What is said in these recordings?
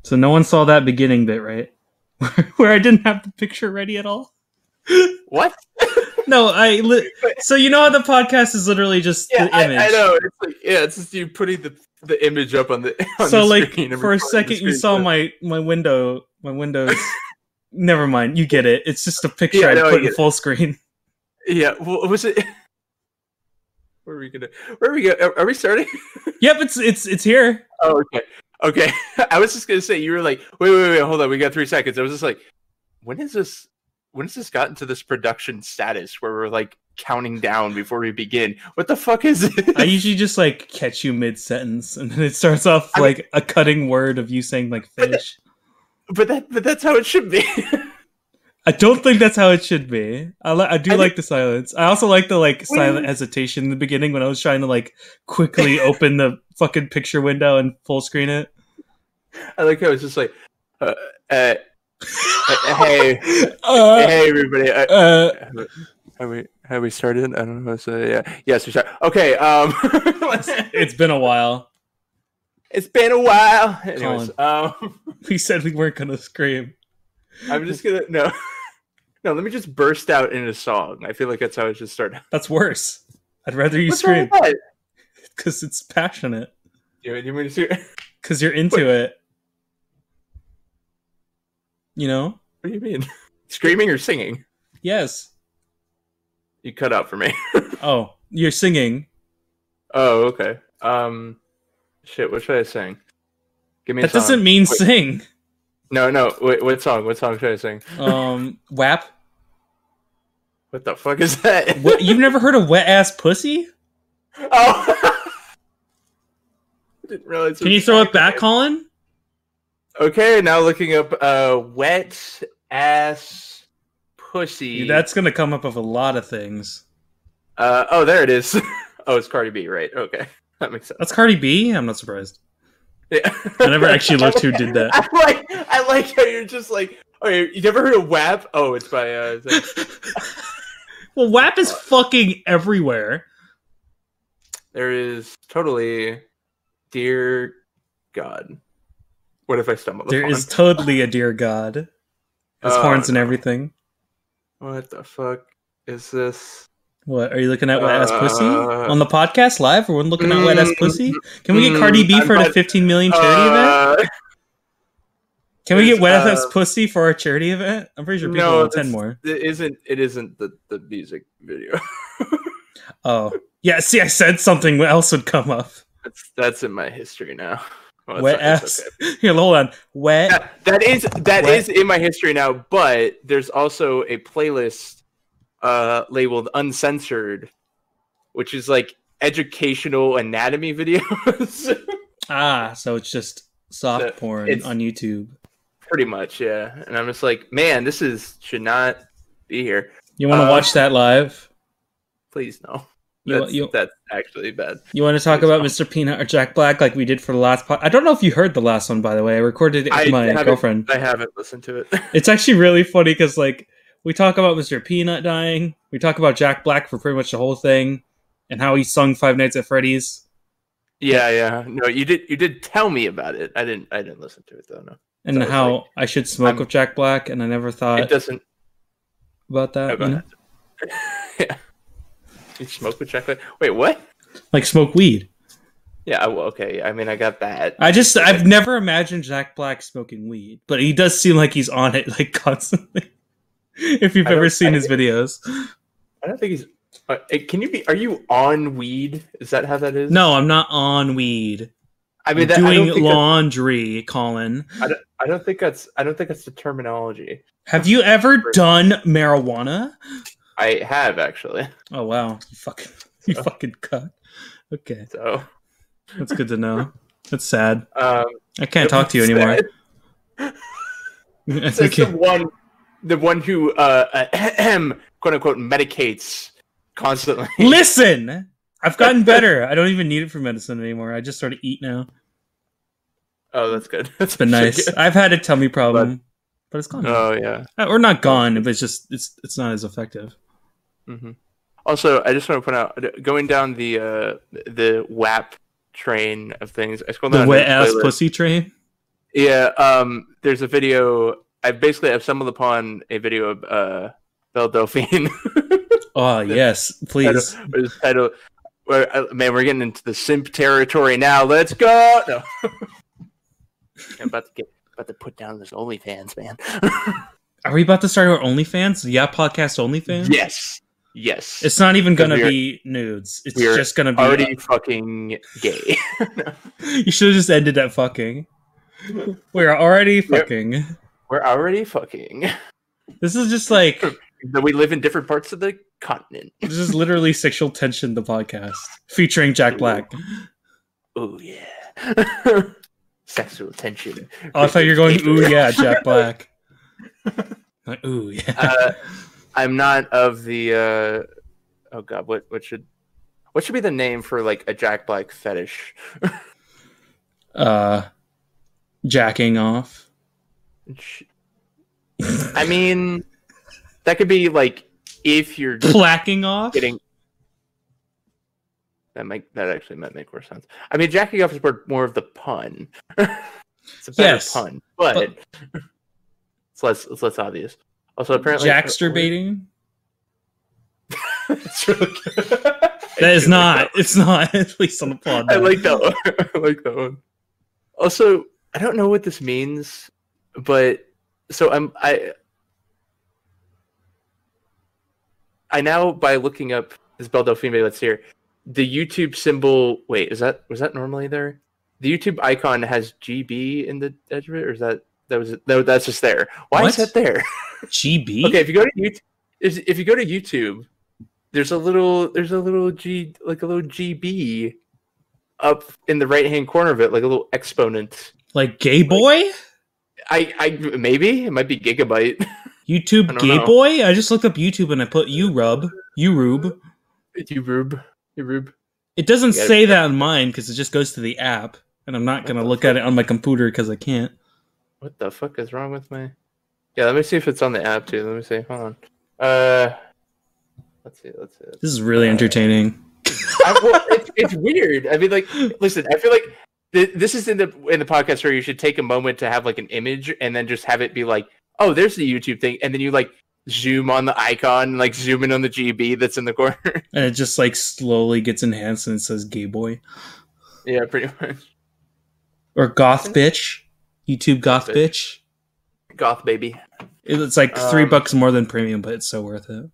So no one saw that beginning bit, right? Where I didn't have the picture ready at all. What? No, so you know how the podcast is literally just the image. I know. It's like, yeah, it's just you putting the image up on the so the like screen for a second you saw my windows. Never mind, you get it. It's just a picture I put in full screen. Yeah, what was it? Where are we go? Are we starting? Yep, it's here. Oh, okay. I was just gonna say, you were like, wait, hold on, we got 3 seconds. I was just like, when has this gotten to this production status where we're like counting down before we begin? What the fuck is it? I usually just like catch you mid sentence, and then it starts off like a cutting word of you saying like fish. But that's how it should be. I don't think that's how it should be. I do like the silence. I also like the silent hesitation in the beginning when I was trying to like quickly open the fucking picture window and full screen it. I like how it's just like, hey, hey everybody. Have we started? I don't know. So yeah, yes, we start. Okay. It's been a while. It's been a while. Anyways, we said we weren't gonna scream. I'm just gonna no. Let me just burst out in a song. I feel like that's how it should start. That's worse. I'd rather you scream because it's passionate. You want me to scream? Because you're into it. You know? What do you mean? Screaming or singing? Yes. You cut out for me. Oh, you're singing. Oh, okay. Shit, what should I sing? Give me a song. That doesn't mean sing. No. Wait, what song? What song should I sing? WAP. What the fuck is that? What, you've never heard of Wet Ass Pussy? Oh. I didn't realize. Can you throw it back, Colin? Okay, now looking up Wet Ass Pussy. Dude, that's gonna come up with a lot of things. Oh, there it is. Oh, it's Cardi B, right? Okay, that makes sense. That's Cardi B? I'm not surprised. Yeah. I never actually looked who did that. I like how you're just like, oh, you never heard of WAP? Oh, it's by Well, WAP is fucking everywhere. There is totally, dear God. What if I stumble upon? There is totally a dear God. Has horns and everything. What the fuck is this? What, are you looking at Wet Ass Pussy? On the podcast live? We're looking at Wet Ass Pussy? Can we get Cardi B for the 15 million charity event? Can we get Wet Ass Pussy for our charity event? I'm pretty sure people will attend more. It isn't the music video. Oh. Yeah, see, I said something else would come up. That's in my history now. Well, Wet ass. Okay. Here, hold on. Wet. Yeah, that is in my history now, but there's also a playlist labeled uncensored, which is like educational anatomy videos. So it's just soft porn on YouTube. Pretty much, yeah. And I'm just like, man, this should not be here. You want to watch that live? Please no. That's actually bad. You want to talk about Mr. Peanut or Jack Black like we did for the last I don't know if you heard the last one, by the way. I recorded it with my girlfriend. I haven't listened to it. It's actually really funny because like we talk about Mr. Peanut dying. We talk about Jack Black for pretty much the whole thing and how he sung Five Nights at Freddy's. Yeah. No, you did tell me about it. I didn't listen to it though, no. And so how I should smoke with Jack Black, and I never thought it doesn't about that. You know? Yeah. You smoke with Jack Black? Wait, what? Like smoke weed. Yeah, well, okay. I mean, I got that. I've never imagined Jack Black smoking weed, but he does seem like he's on it like constantly. If you've ever seen his videos. I don't think he's... Are you on weed? Is that how that is? No, I'm not on weed. I mean, I'm doing laundry, Colin. I don't think that's the terminology. Have you ever done marijuana? I have, actually. Oh wow, you fucking cut. Okay, so that's good to know. That's sad. I can't talk to you anymore. It's the one who quote unquote medicates constantly. Listen, I've gotten better. I don't even need it for medicine anymore. I just sort of eat now. Oh, that's good. It's been nice. I've had a tummy problem, but it's gone. Oh yeah, or not gone. But it's not as effective. Mm-hmm. Also, I just want to point out, going down the WAP train of things. I scrolled down the wet ass pussy train. Yeah, there's a video. I basically have stumbled upon a video of Belle Delphine. Oh yes, please. Title, man, we're getting into the simp territory now. Let's go. No. I'm about to put down this OnlyFans, man. Are we about to start our OnlyFans? Yeah, podcast OnlyFans. Yes. It's not even gonna be nudes. It's just gonna be already fucking gay. You should have just ended at fucking. We're already fucking. We're already fucking. This is just like that we live in different parts of the continent. This is literally Sexual Tension, the podcast featuring Jack Black. Oh yeah. Sexual tension. Oh, I thought you were going, ooh yeah, Jack Black. Like, ooh yeah. I'm not of the. Oh god, what should be the name for like a Jack Black fetish? Jacking off. I mean, that could be like if you're blacking off. That actually might make more sense. I mean, jacking off is more of the pun. It's a better pun, but it's less obvious. Also, apparently, jacksterbating. It's really good. That is not. It's not. Please don't applaud that. I like that one. I like that one. Also, I don't know what this means, but so I now, by looking up this Belle Delphine video that's here, the YouTube symbol. Wait, was that normally there? The YouTube icon has GB in the edge of it, or is that's just there? Why is that there? GB. Okay, if you go to YouTube, there's a little G, like a little GB up in the right hand corner of it, like a little exponent. Like gay boy? I maybe it might be gigabyte. YouTube gay boy? I just looked up YouTube and I put YouRub. It doesn't say that on mine because it just goes to the app, and I'm not gonna look at it on my computer because I can't. What the fuck is wrong with my? Yeah, let me see if it's on the app too. Let me see. Hold on. Let's see. This is really entertaining. It's weird. I mean, like, listen. I feel like this is in the podcast where you should take a moment to have like an image and then just have it be like, oh, there's the YouTube thing, and then you like zoom on the icon, like zoom in on the GB that's in the corner, and it just like slowly gets enhanced and it says gay boy. Yeah, pretty much. Or goth bitch. YouTube goth bitch. Goth baby. It's like $3 more than premium, but it's so worth it.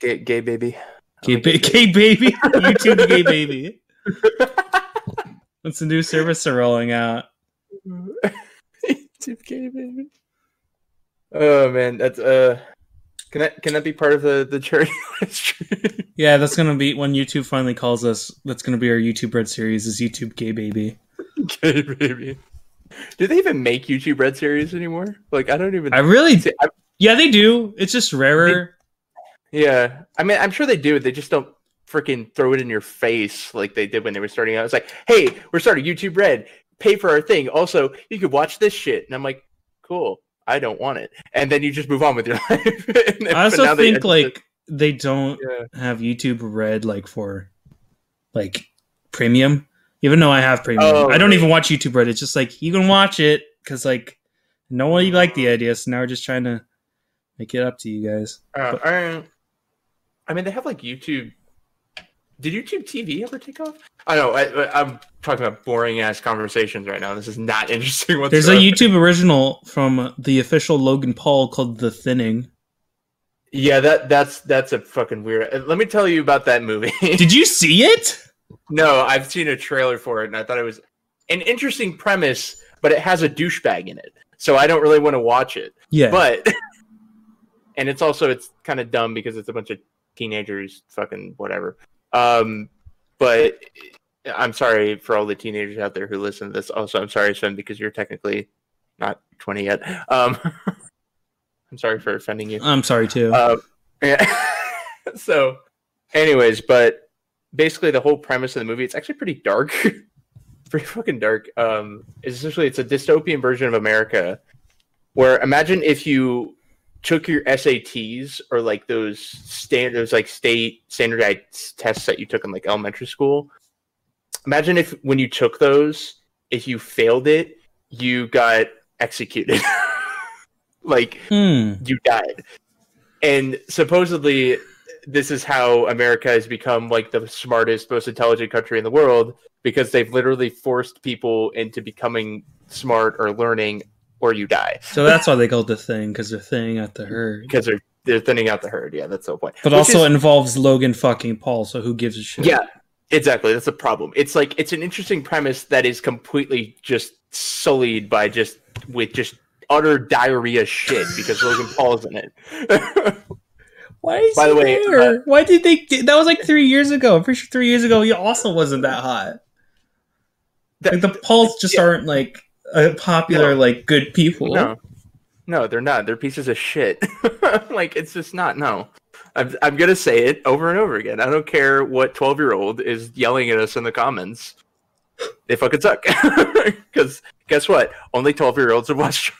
Gay baby. Gay baby. YouTube gay baby. That's a new service they're rolling out. YouTube gay baby. Oh man, that's Can that be part of the charity list? Yeah, that's gonna be when YouTube finally calls us. That's gonna be our YouTube Red series. Is YouTube gay baby? Gay baby. Do they even make YouTube Red series anymore? Like, I don't even. Yeah, they do. It's just rarer. Yeah, I mean, I'm sure they do. They just don't freaking throw it in your face like they did when they were starting out. It's like, hey, we're starting YouTube Red. Pay for our thing. Also, you could watch this shit. And I'm like, cool. I don't want it. And then you just move on with your life. I also think like they don't have YouTube Red like for like premium. Even though I have premium, I don't even watch YouTube Red. It's just like you can watch it because like no one liked the idea, so now we're just trying to make it up to you guys. I mean, they have like YouTube. Did YouTube TV ever take off? I know. I'm talking about boring ass conversations right now. This is not interesting whatsoever. There's a YouTube original from the official Logan Paul called The Thinning. Yeah, that's a fucking weird. Let me tell you about that movie. Did you see it? No, I've seen a trailer for it, and I thought it was an interesting premise, but it has a douchebag in it, so I don't really want to watch it. Yeah, but and it's kind of dumb because it's a bunch of teenagers, fucking whatever. But I'm sorry for all the teenagers out there who listen to this. Also, I'm sorry, Sven, because you're technically not 20 yet. I'm sorry for offending you. I'm sorry too. Yeah. So, anyways, but basically the whole premise of the movie, it's actually pretty dark. Pretty fucking dark. It's a dystopian version of America where imagine if you took your SATs or like those state standardized tests that you took in like elementary school. Imagine if when you took those, if you failed it, you got executed. Like, you died. And supposedly, this is how America has become like the smartest, most intelligent country in the world, because they've literally forced people into becoming smart or learning, or you die. So that's why they call it the thing, because they're thinning out the herd. Because they're thinning out the herd. Yeah, that's the whole point. But also involves Logan fucking Paul, so who gives a shit? Yeah, exactly. That's the problem. It's like, it's an interesting premise that is completely just sullied by just utter diarrhea shit because Logan Paul's in it. Why is By the way, why did they? That was like 3 years ago. I'm pretty sure 3 years ago he also wasn't that hot. Like the Pauls just aren't like popular, like good people. No, they're not. They're pieces of shit. Like, it's just not. No, I'm gonna say it over and over again. I don't care what 12-year-old is yelling at us in the comments. They fucking suck. Because guess what? Only 12-year-olds have watched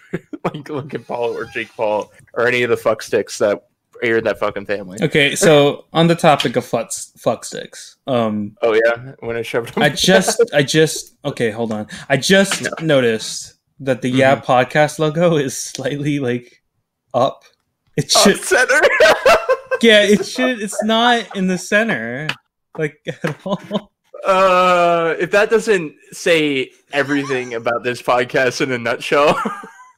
like Logan Paul or Jake Paul or any of the fuck sticks that are in that fucking family. Okay, so on the topic of fuck sticks. Oh yeah, when I shoved them. I just okay, hold on. I just noticed that the podcast logo is slightly like up. It should center. Yeah, it should. It's not in the center, like at all. If that doesn't say everything about this podcast in a nutshell.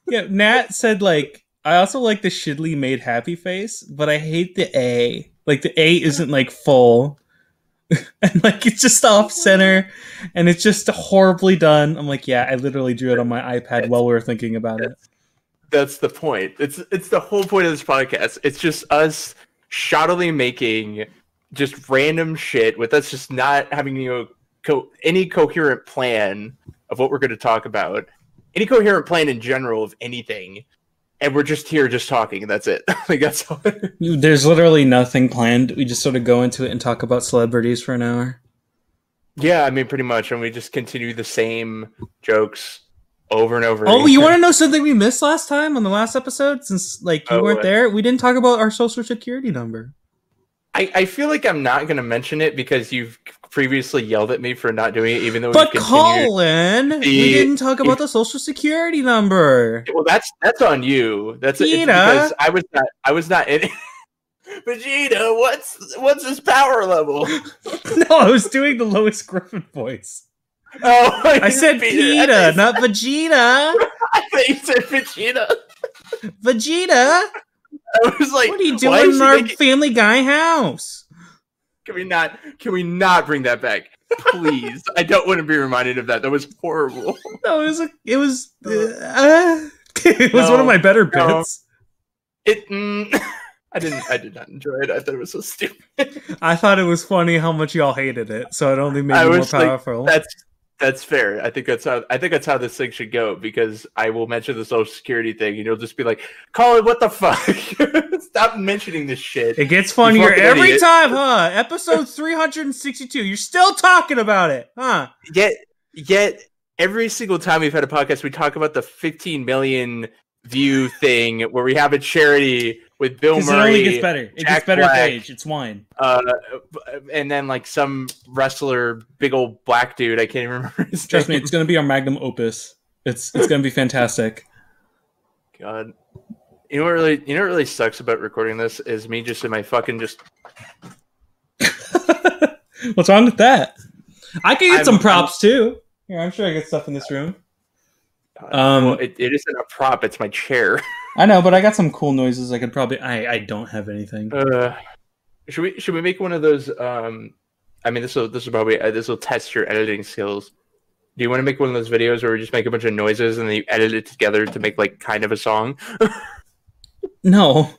Yeah, Nat said, like, I also like the Shidley made happy face, but I hate the A. Like, the A isn't, like, full. And, like, it's just off center, and it's just horribly done. I'm like, yeah, I literally drew it on my iPad while we were thinking about it. That's the point. It's the whole point of this podcast. It's just us shoddily making just random shit with us just not having any coherent plan of what we're going to talk about, any coherent plan in general of anything, and we're just here just talking, and that's it. Like, that's all. There's literally nothing planned. We just sort of go into it and talk about celebrities for an hour. Yeah, I mean, pretty much, and we just continue the same jokes over and over. Oh, you want to know something we missed last time on the last episode? Since like you weren't there, we didn't talk about our social security number. I feel like I'm not going to mention it because you've previously yelled at me for not doing it, even though. But Colin, we didn't talk about the social security number. Well, that's on you. That's because I was not in it. Vegeta, what's his power level? No, I was doing the Lois Griffin voice. Oh, I said Vegeta, not Vegeta. I thought you said Vegeta. Vegeta. I was like, what are you doing in our Family Guy house? Can we not bring that back, please? I don't want to be reminded of that. That was horrible. No, it was one of my better bits. I did not enjoy it. I thought it was so stupid. I thought it was funny how much y'all hated it, so it only made it more powerful. Like, that's fair. I think that's how this thing should go, because I will mention the social security thing and you'll just be like, Colin, what the fuck? Stop mentioning this shit. It gets funnier every time, huh? Episode 362. You're still talking about it, huh? Yet every single time we've had a podcast, we talk about the 15 million view thing where we have a charity with Bill Murray. It only gets better. It gets better with age. It's wine. And then like some wrestler, big old black dude. I can't even remember his name. Trust me, it's going to be our magnum opus. It's going to be fantastic. God, you know what really sucks about recording this is me just in my fucking just. What's wrong with that? I can get some props too. Here, I'm sure I get stuff in this room. Well, it isn't a prop; it's my chair. I know, but I got some cool noises. I could probably. I don't have anything. Should we make one of those? I mean, this will test your editing skills. Do you want to make one of those videos where we just make a bunch of noises and then you edit it together to make like kind of a song? No,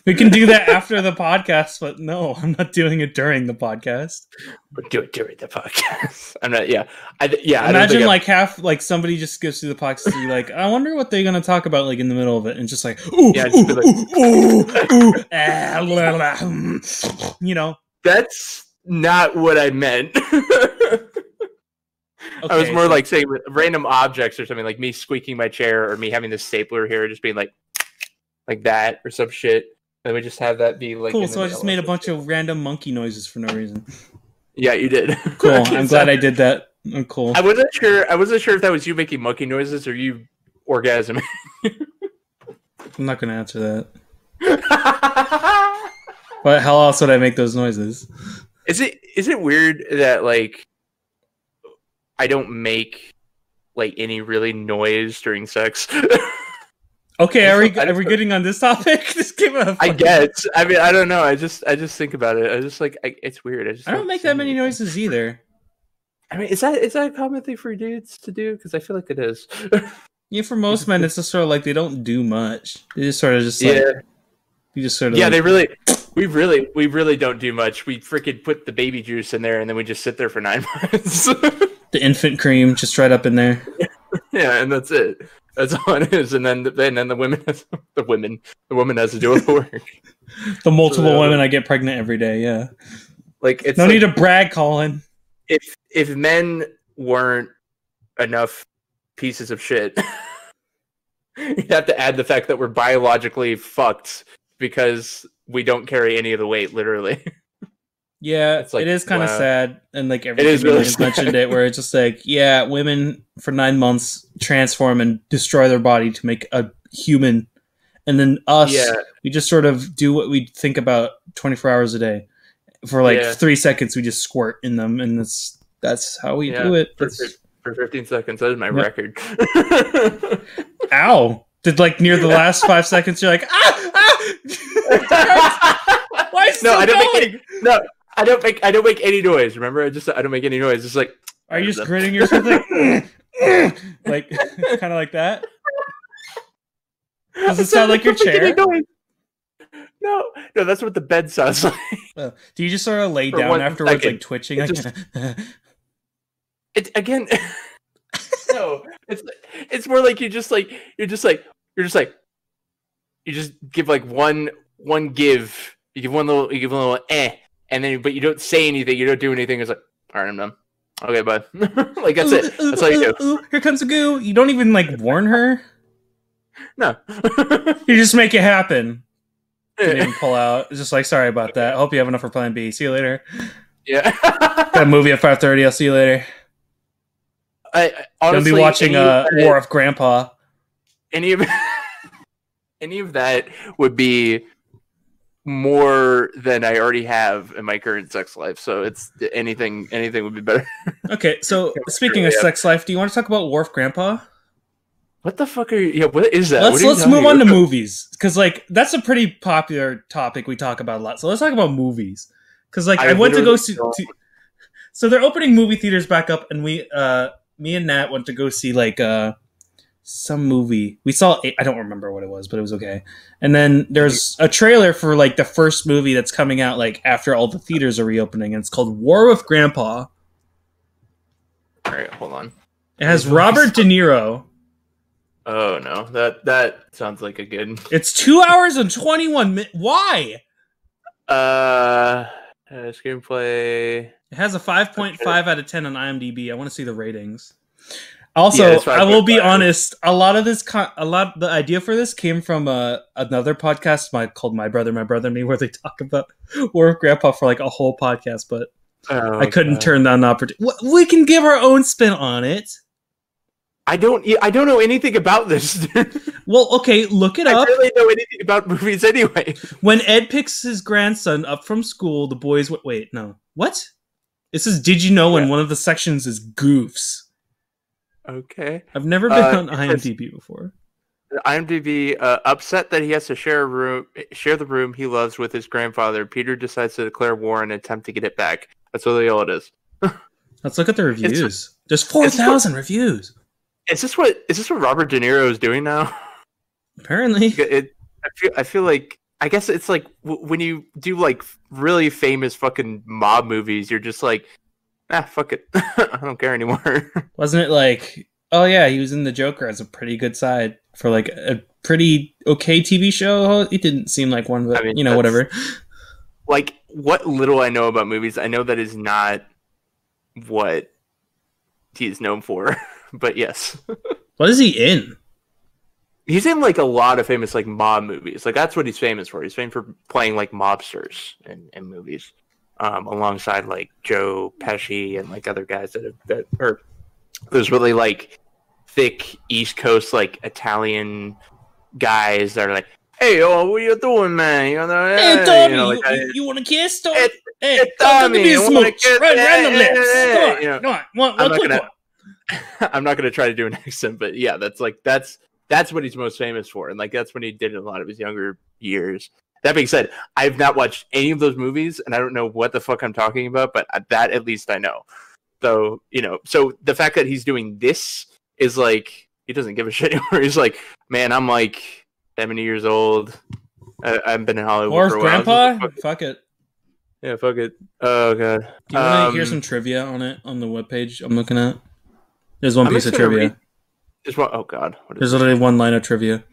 we can do that after the podcast, but no, I'm not doing it during the podcast. But do it during the podcast. I'm not. Yeah, Imagine like half like somebody just goes through the podcast and be like, I wonder what they're gonna talk about like in the middle of it, and just like, you know. That's not what I meant. Okay, I was more like saying random objects or something, like me squeaking my chair or me having this stapler here, just being like that or some shit. And we just have that be like cool. So I just made a bunch of random monkey noises for no reason. Yeah, you did. Cool. I'm glad I did that. I'm cool. I wasn't sure if that was you making monkey noises or orgasm? I'm not going to answer that. But how else would I make those noises? Is it weird that like I don't make like any really noise during sex? Okay, are we getting on this topic? Just give a. I guess. I mean, I don't know. I just think about it. I just like it's weird. I don't make that many noises either. I mean, is that a common thing for dudes to do? Because I feel like it is. Yeah, for most men, it's just sort of like they don't do much. They just sort of just like you just sort of they we really don't do much. We freaking put the baby juice in there and then we just sit there for 9 months. The infant cream just right up in there. Yeah, and that's it. That's all it is. And then the woman has the woman has to do all the work. The multiple women I get pregnant every day. Yeah, like it's no need to brag, Colin. If men weren't enough pieces of shit, you'd have to add the fact that we're biologically fucked because we don't carry any of the weight, literally. Yeah, like, it is kind of sad, and like everything really has mentioned it, where it's just like, yeah, women for 9 months transform and destroy their body to make a human, and then us, we just sort of do what we think about 24 hours a day. For like 3 seconds, we just squirt in them, and that's how we do it. For 15 seconds, that is my record. Ow! Did like near the last 5 seconds, you're like, why is no, I don't make any noise. Remember, I don't make any noise. It's like, are you just gritting yourself like kind of like that? Does it sound like your chair? No, that's what the bed sounds like. Do you just sort of lay down afterwards, like twitching? It's again. No, it's more like you just give like one give. You give one little and then but you don't say anything. You don't do anything. It's like, all right, I'm done. Okay, bud. Like that's it. That's all you do. Here comes a goo. You don't even like warn her. No, you just make it happen. Didn't even pull out. It's just like, sorry about that. Hope you have enough for Plan B. See you later. Yeah. Got a movie at 5:30. I'll see you later. Honestly, gonna be watching War of Grandpa. Any of that would be more than I already have in my current sex life. So it's anything would be better. Okay, so speaking of sex life, do you want to talk about War of Grandpa? What the fuck are you? Yeah, what is that? Let's move on to movies, because like that's a pretty popular topic we talk about a lot. So let's talk about movies, because like I went to go see. So they're opening movie theaters back up, and me and Nat went to go see like some movie. We saw I don't remember what it was, but it was okay. And then there's a trailer for like the first movie that's coming out like after all the theaters are reopening, and it's called War with Grandpa. All right, hold on. It has Robert De Niro. Oh no, that sounds like a good. It's 2 hours and 21 minutes. Why? Screenplay. It has a 5.5 out of 10 on IMDb. I want to see the ratings. Also, I will be honest. A lot of the idea for this came from another podcast called My Brother, and Me, where they talk about War of Grandpa for like a whole podcast, but I couldn't turn down the opportunity. We can give our own spin on it. I don't know anything about this. Well, okay, look it up. I really know anything about movies anyway. When Ed picks his grandson up from school, the boys... Wait, no. What? This is Did You Know, and one of the sections is Goofs. Okay. I've never been on IMDb before. IMDb, upset that he has to share the room he loves with his grandfather, Peter decides to declare war and attempt to get it back. That's really all it is. Let's look at the reviews. There's 4,000 reviews. Is this what Robert De Niro is doing now? Apparently. I feel like, I guess it's like when you do like really famous fucking mob movies, you're just like, fuck it. I don't care anymore. Wasn't it like, oh yeah, he was in The Joker as a pretty good side for like a pretty okay TV show? It didn't seem like one, but whatever. Like, what little I know about movies, I know that is not what he is known for. But yes. What is he in? He's in like a lot of famous like mob movies. Like that's what he's famous for. He's famous for playing like mobsters in movies, alongside like Joe Pesci and like other guys that are those really like thick East Coast like Italian guys that are like, "Hey, what are you doing, man? Hey, Tommy, you want to kiss? Hey, Tommy, give me a smooch. Right on the lips. Come on. One quick one. I'm not gonna try to do an accent, but yeah, that's what he's most famous for, and like that's what he did in a lot of his younger years. That being said, I've not watched any of those movies, and I don't know what the fuck I'm talking about, but that at least I know. So so the fact that he's doing this is like he doesn't give a shit anymore. He's like, man, I'm like 70 years old. I've been in Hollywood or for a while. Grandpa, fuck it. Yeah, fuck it. Oh god. Do you want to hear some trivia on it on the webpage I'm looking at? There's one piece of trivia. Oh god. There's literally one line of trivia.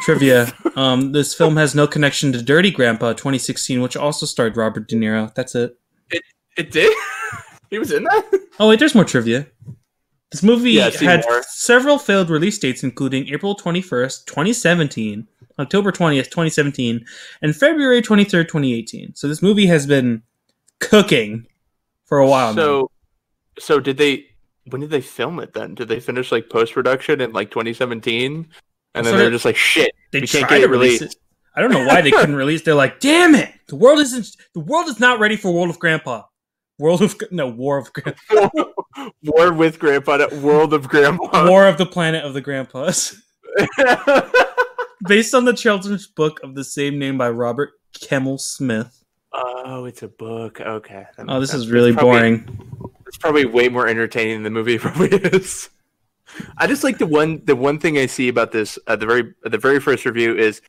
Trivia. This film has no connection to Dirty Grandpa 2016, which also starred Robert De Niro. That's it. It did? He was in that? Oh wait, there's more trivia. This movie had several failed release dates, including April 21st, 2017, October 20th, 2017, and February 23rd, 2018. So this movie has been cooking for a while now. So when did they film it then? Did they finish like post-production in like 2017? And then they're just like, shit, we can't get it released. I don't know why they couldn't release. They're like, damn it, the world is not ready for World of Grandpa. War of Grandpa. War with Grandpa, not World of Grandpa. War of the Planet of the Grandpas. Based on the children's book of the same name by Robert Kemmel Smith. Oh, it's a book. Okay. This is really boring. It's probably way more entertaining than the movie probably is. I just like the one thing I see about this the very first review is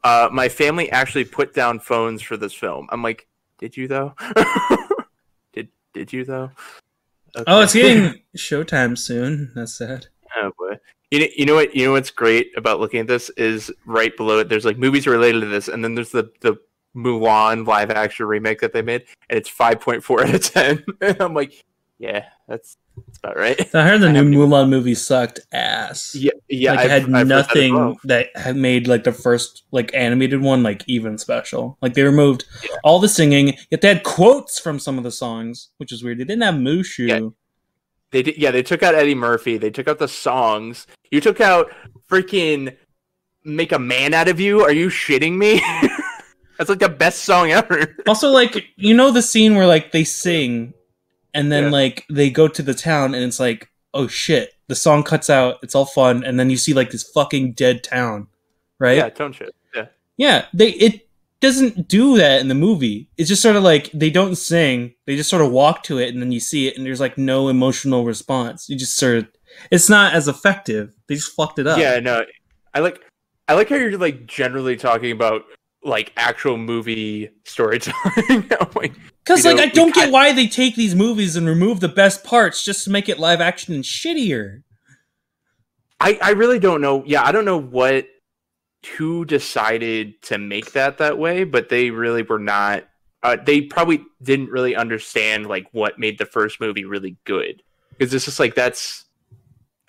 my family actually put down phones for this film. I'm like, did you though? Did you though? Okay. Oh, it's getting Showtime soon. That's sad. Oh boy. You know what? You know what's great about looking at this is right below it. There's like movies related to this, and then there's the Mulan live action remake that they made, and it's 5.4 out of 10. And I'm like, yeah, that's about right. I heard the new Mulan movie sucked ass. Yeah. Like, it had nothing that had made like the first like animated one like even special. Like they removed all the singing, yet they had quotes from some of the songs, which is weird. They didn't have Mushu. Yeah. They did. Yeah, they took out Eddie Murphy. They took out the songs. You took out freaking "Make a Man Out of You." Are you shitting me? That's like the best song ever. Also, like the scene where like they sing. And then, like, they go to the town, and it's like, oh, shit. The song cuts out. It's all fun. And then you see, like, this fucking dead town. Right? Yeah, tone shit. Yeah. Yeah. It doesn't do that in the movie. It's just sort of like, they don't sing. They just sort of walk to it, and then you see it, and there's, like, no emotional response. You just sort of... It's not as effective. They just fucked it up. Yeah, no. I like how you're, like, generally talking about, like, actual movie storytelling. Because, like, I don't get why they take these movies and remove the best parts just to make it live action and shittier. I really don't know. Yeah, I don't know who decided to make that way, but they really were not. They probably didn't really understand, like, what made the first movie really good. Because it's just, like, it's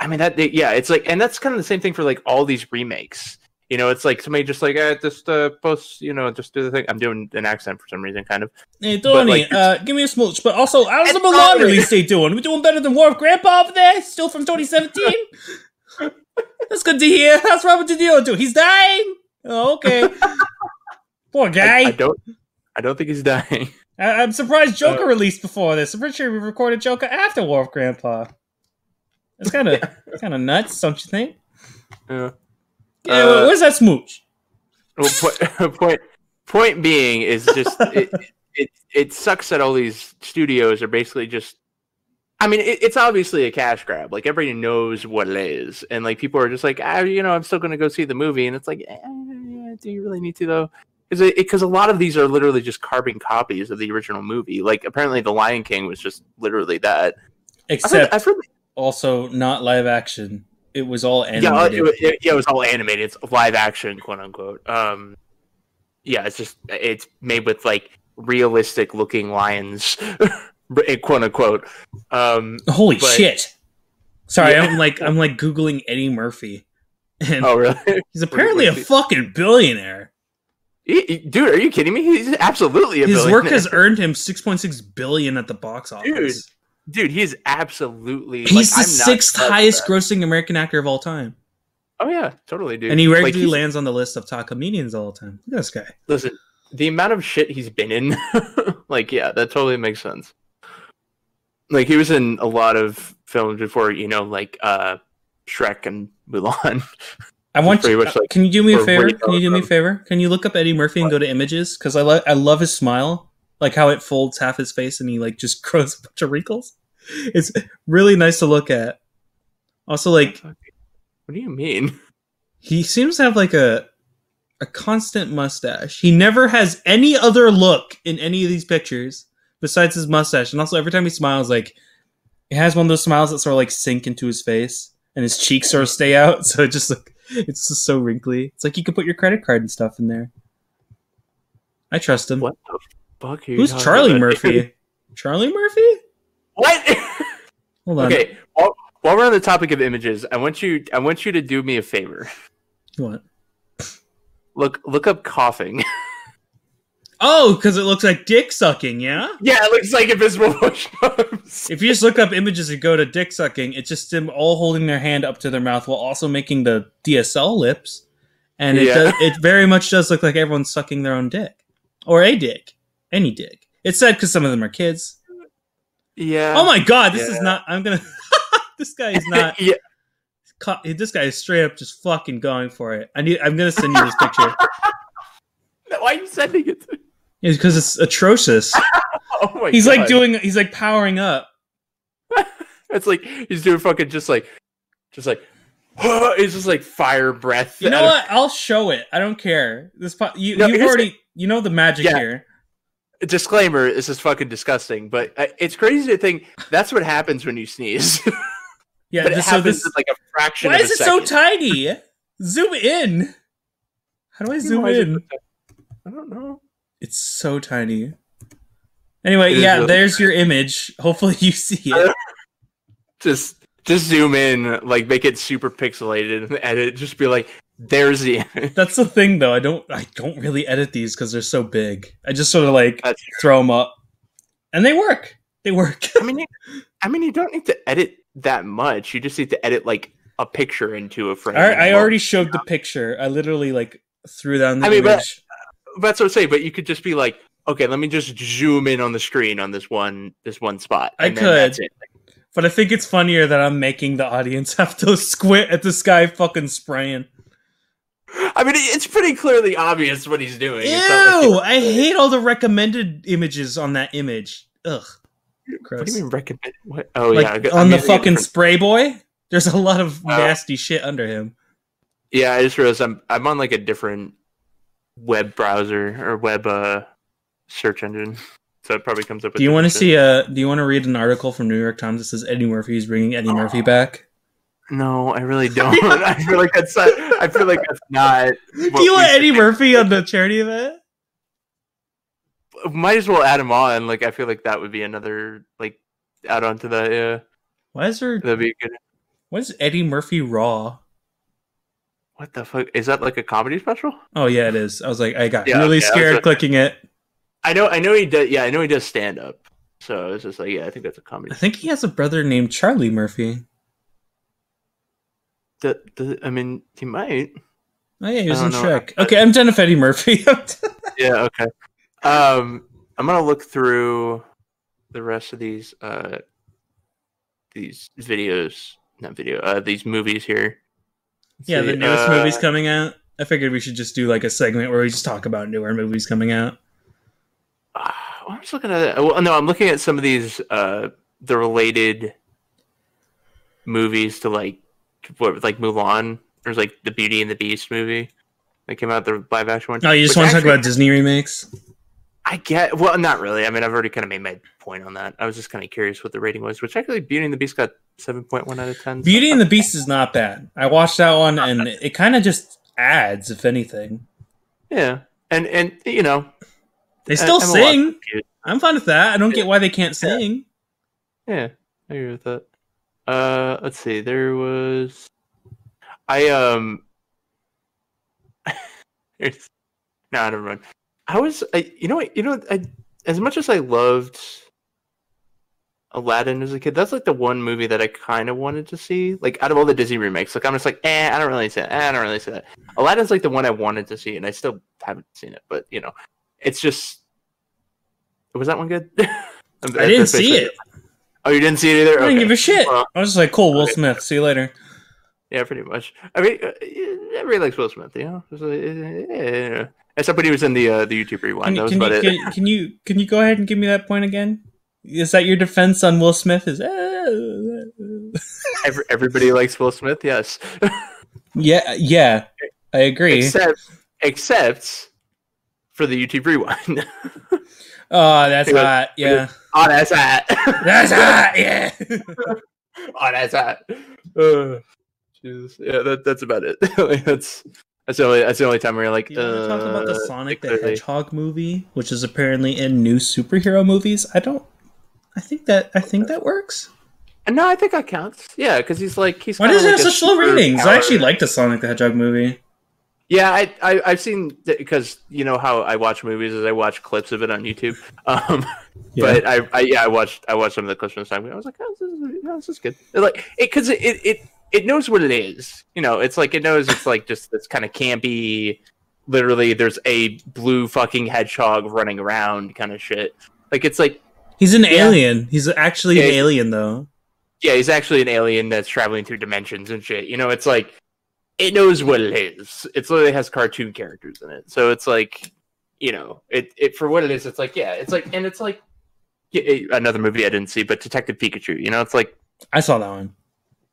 like, and that's kind of the same thing for, like, all these remakes. It's like somebody just like, just post, just do the thing. I'm doing an accent for some reason, kind of. Hey, Tony, give me a smooch. But also, how's the Mulan release date doing? We doing better than War of Grandpa over there? Still from 2017? That's good to hear. How's Robert De Niro doing? He's dying? Oh, okay. Poor guy. I don't think he's dying. I'm surprised Joker released before this. I'm pretty sure we recorded Joker after War of Grandpa. That's kind of nuts, don't you think? Yeah. Yeah, where's that smooch? Well, point being is just it sucks that all these studios are basically just. I mean, it's obviously a cash grab. Like everybody knows what it is, and like people are just like, I'm still going to go see the movie, and it's like, do you really need to though? Because a lot of these are literally just carbon copies of the original movie. Like apparently, The Lion King was just literally that. Except also not live action. It was all animated. Yeah, it was all animated. It's live action, quote unquote. Yeah, it's made with like realistic looking lions, quote unquote. Holy shit! Sorry, yeah. I'm like Googling Eddie Murphy. And oh really? He's apparently a fucking billionaire. Dude, are you kidding me? He's absolutely a billionaire. His work has earned him $6.6 billion at the box office. Dude, dude, he is absolutely. He's like, the sixth highest grossing American actor of all time. Oh yeah, totally, dude. And he regularly lands on the list of top comedians all the time. Look at this guy. Listen, the amount of shit he's been in, like, yeah, that totally makes sense. Like, he was in a lot of films before, like Shrek and Mulan. I want you. Can you do me a favor? Can you look up Eddie Murphy and go to images? Because I love his smile, like how it folds half his face and he like just grows a bunch of wrinkles. It's really nice to look at. Also, like, what do you mean? He seems to have like a constant mustache. He never has any other look in any of these pictures besides his mustache. And also, every time he smiles, like, he has one of those smiles that sort of like sink into his face, and his cheeks sort of stay out. So it's just so wrinkly. It's like you could put your credit card and stuff in there. I trust him. What the fuck? Who's Charlie Murphy? Charlie Murphy? What? Hold on. Okay. While we're on the topic of images, I want you to do me a favor. What? Look up coughing. Oh, because it looks like dick sucking, yeah? Yeah, it looks like invisible push-ups. If you just look up images and go to dick sucking, it's just them all holding their hand up to their mouth while also making the DSL lips. And it very much does look like everyone's sucking their own dick. Or a dick. Any dick. It's sad because some of them are kids. Yeah. Oh my god, this is not... I'm gonna... This guy is not... Yeah. This guy is straight up just fucking going for it. I'm gonna send you this picture. Why are you sending it to me? It's because it's atrocious. Oh my he's god. He's like powering up. It's like he's doing fucking just like it's just like fire breath. You know what? I'll show it. I don't care. You've already you know the magic here. Disclaimer: this is fucking disgusting, but it's crazy to think that's what happens when you sneeze. Yeah, but it happens in like a fraction of a second. Why is it so tiny? Zoom in. How do I zoom in? I don't know. It's so tiny. Anyway, really there's your image. Hopefully you see it. Just zoom in, like make it super pixelated and edit. Just be like, there's the image. That's the thing, though. I don't really edit these because they're so big. I just sort of like throw them up, and they work. They work. I mean, you don't need to edit that much. You just need to edit like a picture into a frame. I already showed the picture. I literally like threw down the image. That's what I'm saying. But you could just be like, okay, let me just zoom in on the screen on this one spot. I could, that's it. But I think it's funnier that I'm making the audience have to squint at this guy fucking spraying. I mean, it's pretty clearly obvious what he's doing. Ew! I hate all the recommended images on that image. Ugh. Gross. What do you mean recommend? What? Oh like, yeah, on the fucking spray boy. There's a lot of nasty shit under him. Yeah, I just realized I'm on like a different web browser or web search engine, so it probably comes up with. Do you want to see do you want to read an article from New York Times that says Eddie Murphy's bringing Eddie Murphy back? No, I really don't. I feel like that's not. Do you want Eddie Murphy on the charity event? Might as well add him on. Like, I feel like that would be another like add on to that. Yeah. Why is there? That'd be good. What is Eddie Murphy Raw? What the fuck? Is that like a comedy special? Oh yeah, it is. I was like, I got really scared clicking it. I know he does. Yeah, I know he does stand up. So it's just like, yeah, I think that's a comedy. I think he has a brother named Charlie Murphy. I mean, he might. Oh yeah, he was in Shrek. Okay, I'm done with Eddie Murphy. Yeah. Okay. I'm gonna look through the rest of these videos, these movies here. Yeah, the newest movies coming out. I figured we should just do like a segment where we just talk about newer movies coming out. I'm just looking at it. Well, no, I'm looking at some of these the related movies to like Mulan. There's like the Beauty and the Beast movie that came out, the live action one. Oh, you just want to talk about Disney remakes? Well, not really. I mean, I've already kind of made my point on that. I was just kind of curious what the rating was, which actually Beauty and the Beast got 7.1 out of 10. Beauty and the Beast is not bad. I watched that one, and it kind of just adds, if anything. Yeah, and you know, they still sing. I'm fine with that. I don't get why they can't sing. Yeah, I agree with that. Let's see. There was, no, never mind. As much as I loved Aladdin as a kid. That's like the one movie that I kind of wanted to see. Like out of all the Disney remakes, like I'm just like, I don't really see it. I don't really see that. Aladdin's like the one I wanted to see, and I still haven't seen it. But you know, it's just. Was that one good? I didn't see it. Oh, you didn't see it either? I didn't give a shit. Well, I was just like, cool, Will Smith. See you later. Yeah, pretty much. I mean, everybody likes Will Smith, you know? Yeah. Except when he was in the YouTube Rewind. That was about it. Can you go ahead and give me that point again? Is that your defense on Will Smith? Everybody likes Will Smith, yes. Yeah, I agree. Except for the YouTube Rewind. Oh, that's hot. Yeah. Oh, that's hot. That's hot. Yeah. Oh, that's hot. Jesus. Yeah, that's about it. that's the only time where you're like. You want to talk about the Sonic the Hedgehog movie, which is apparently in new superhero movies? I think that works. No, I think that counts. Yeah, because he's. Why does it have such low ratings? I actually like the Sonic the Hedgehog movie. Yeah, I've seen because you know how I watch movies is I watch clips of it on YouTube. But I watched some of the clips from the time. I was like, this is good. Because it knows what it is. You know, it's like it knows it's like just this kind of campy. Literally, there's a blue fucking hedgehog running around kind of shit. Like it's like he's an alien. He's actually an alien though. Yeah, he's actually an alien that's traveling through dimensions and shit. You know, it's like. It knows what it is. It literally has cartoon characters in it, so it's like, you know, it for what it is. It's like, yeah, it's like, and it's like another movie I didn't see, but Detective Pikachu. You know, it's like I saw that one.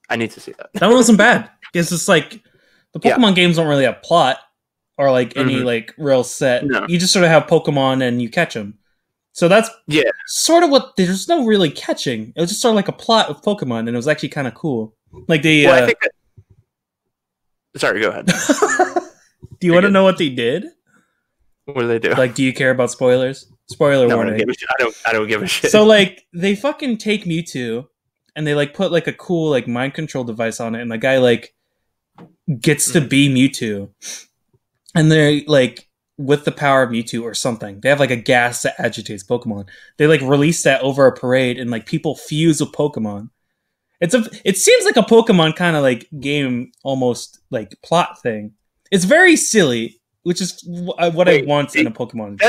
I need to see that. That one wasn't bad. It's just like the Pokemon games don't really have plot or like any like real set. No. You just sort of have Pokemon and you catch them. So that's sort of what. There's no really catching. It was just sort of like a plot of Pokemon, and it was actually kind of cool. Like the. Well, I think that, sorry, go ahead. Do you want to know what they did? What do they do? Like, do you care about spoilers? Spoiler warning. I don't give a shit. So, like, they fucking take Mewtwo, and they like put like a cool like mind control device on it, and the guy like gets to be Mewtwo, and they're like with the power of Mewtwo or something. They have like a gas that agitates Pokemon. They like release that over a parade, and like people fuse with Pokemon. It seems like a Pokemon kind of like game, almost like plot thing. It's very silly, which is what I want in a Pokemon.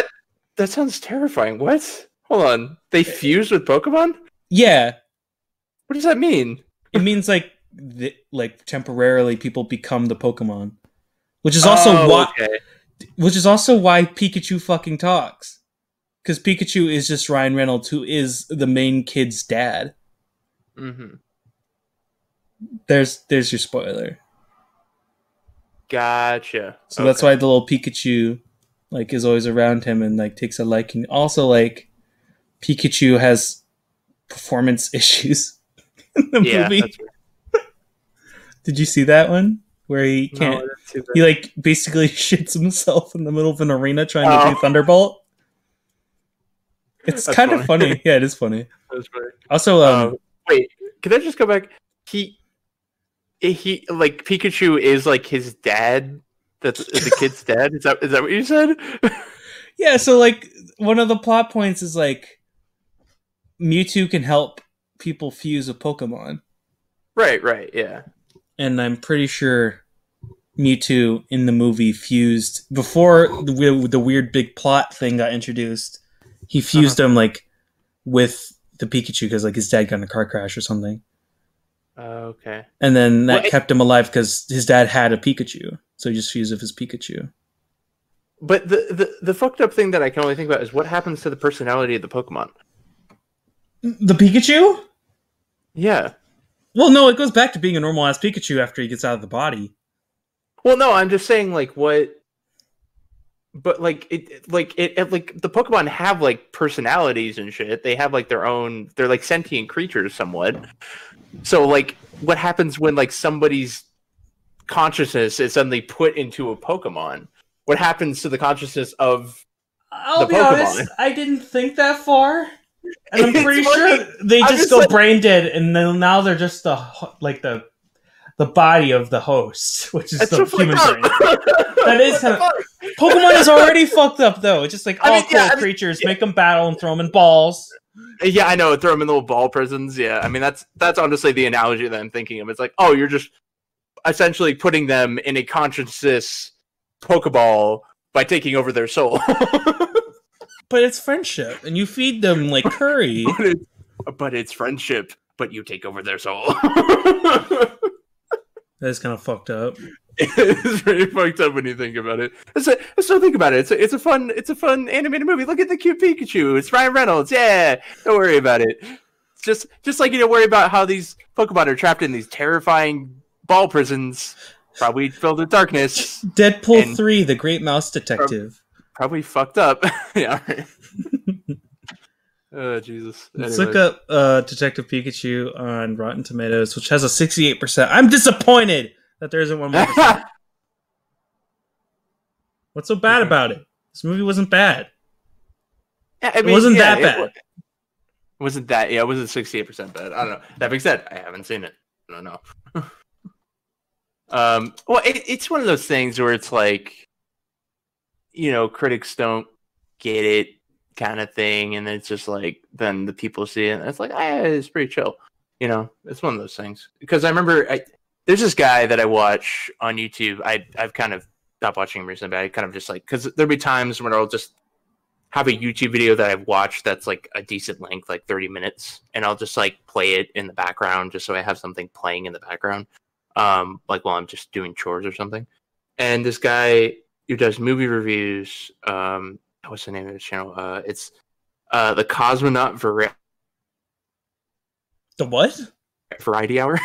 That sounds terrifying. What? Hold on. They fuse with Pokemon? Yeah. What does that mean? It means like temporarily people become the Pokemon, which is also which is also why Pikachu fucking talks, because Pikachu is just Ryan Reynolds, who is the main kid's dad. Mm-hmm. There's your spoiler. Gotcha. So that's why the little Pikachu like is always around him and like takes a liking. Also, like Pikachu has performance issues in the movie. That's right. Did you see that one where he can't? No, he like basically shits himself in the middle of an arena trying to do Thunderbolt. It's kind of funny. Yeah, it is funny. That's funny. Also, wait, can I just go back? He like Pikachu is like his dad. That's the kid's dad. Is that what you said? Yeah. So like one of the plot points is like Mewtwo can help people fuse with Pokemon. Right. Yeah. And I'm pretty sure Mewtwo in the movie fused before the weird big plot thing got introduced. He fused him like with the Pikachu because like his dad got in a car crash or something. Okay. And then that kept him alive because his dad had a Pikachu, so he just fused with his Pikachu. But the fucked up thing that I can only think about is what happens to the personality of the Pokemon. The Pikachu? Yeah. Well, no, it goes back to being a normal ass Pikachu after he gets out of the body. Well, no, I'm just saying like what. But like it like the Pokemon have like personalities and shit. They have like their own. They're like sentient creatures, somewhat. So, like, what happens when, like, somebody's consciousness is suddenly put into a Pokemon? What happens to the consciousness of I'll be honest, I didn't think that far. And I'm pretty sure they just go brain dead, and then now they're just the body of the host, which is the human brain. That is kind of... Pokemon is already fucked up, though. It's just like, cool creatures, make them battle and throw them in balls. Yeah, I know. Throw them in little ball prisons. Yeah, I mean that's honestly the analogy that I'm thinking of. It's like, oh, you're just essentially putting them in a conscienceless Pokeball by taking over their soul. But it's friendship, and you feed them like curry. But it's friendship, but you take over their soul. That's kind of fucked up. It's pretty fucked up when you think about it. So think about it. It's a fun animated movie. Look at the cute Pikachu. It's Ryan Reynolds. Yeah, don't worry about it. It's just like you don't worry about how these Pokemon are trapped in these terrifying ball prisons, probably filled with darkness. Deadpool 3, The Great Mouse Detective. Probably fucked up. Yeah. Right. Oh, Jesus. Let's look up Detective Pikachu on Rotten Tomatoes, which has a 68%. I'm disappointed that there isn't one more. What's so bad about it? This movie wasn't bad. I mean, it wasn't that bad. It wasn't that. Yeah, it wasn't 68% bad. I don't know. That being said, I haven't seen it. I don't know. Well, it's one of those things where it's like, critics don't get it kind of thing, and it's just like then the people see it and it's like, it's pretty chill. It's one of those things. Because I remember there's this guy that I watch on YouTube. I've kind of stopped watching him recently, but I kind of just like, because there'll be times when I'll just have a YouTube video that I've watched that's like a decent length, like 30 minutes, and I'll just like play it in the background just so I have something playing in the background, like while I'm just doing chores or something. And this guy who does movie reviews, what's the name of his channel? It's the Cosmonaut The what? Variety Hour.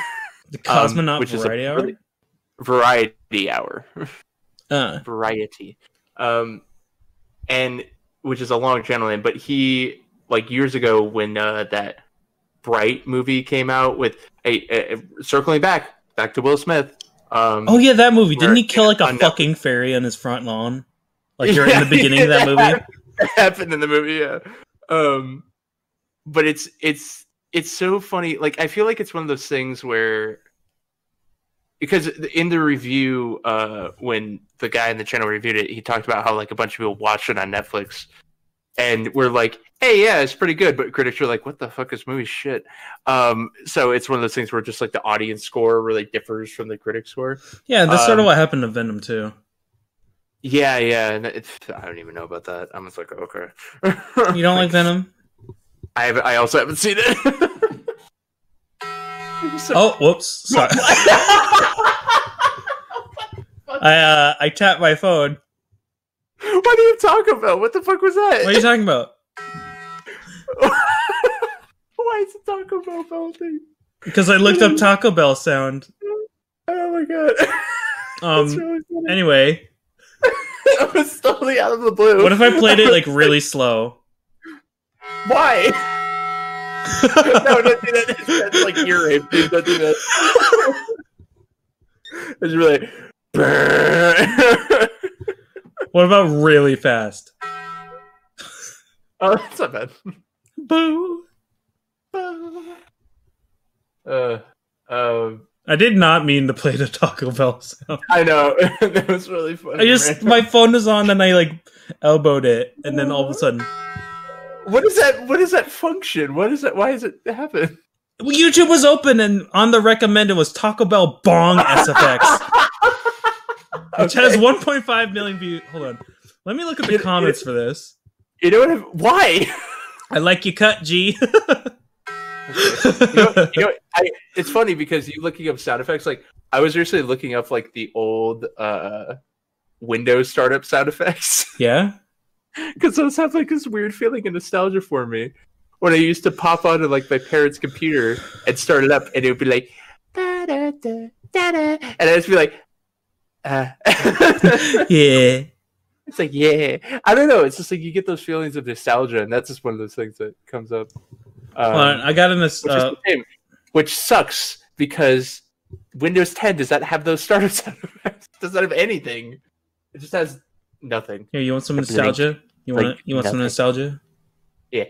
The Cosmonaut Variety Hour? Variety Hour. Variety. And which is a long channel name, but he, like years ago when that Bright movie came out with circling back to Will Smith. Oh yeah, that movie. Didn't he kill like a fucking fairy on his front lawn? Like you're in the beginning of that movie? That happened in the movie, yeah. But it's so funny. Like I feel like it's one of those things where, because in the review, when the guy in the channel reviewed it, he talked about how like a bunch of people watched it on Netflix, and we're like, "Hey, yeah, it's pretty good," but critics are like, "What the fuck, this movie shit." So it's one of those things where just like the audience score really differs from the critic score. Yeah, that's sort of what happened to Venom too. Yeah, and I don't even know about that. I'm just like, okay. You don't like Venom? I also haven't seen it. Oh, whoops! Sorry. I tapped my phone. What are you talking about? What the fuck was that? What are you talking about? Why is it Taco Bell thing? Because I looked up Taco Bell sound. Oh my god. That's really funny. Anyway. It was totally out of the blue. What if I played it like really slow? Why? No, don't do that. That's like ear rape, dude. Don't do that. It's really. What about really fast? Oh, that's not bad. Boo. I did not mean to play the Taco Bell sound. I know. That was really funny. My phone was on and I like elbowed it, and then all of a sudden. What is that function? What is that? Why does it happen? Well, YouTube was open, and on the recommended was Taco Bell Bong SFX. Which has 1.5 million views. Hold on. Let me look at the comments for this. You know what? Why? I like you cut, G. It's funny because you looking up sound effects. Like I was recently looking up like the old Windows startup sound effects. Yeah. Because those have like this weird feeling of nostalgia for me. When I used to pop onto like my parents' computer and start it up, and it would be like, da, da, da, da, da, and I'd just be like, yeah. It's like, yeah. I don't know. It's just like you get those feelings of nostalgia, and that's just one of those things that comes up. I got in this, which sucks because Windows 10 does not have those startup sound effects. It does not have anything. It just has nothing. Here, you want some nostalgia? You want some nostalgia? Yeah.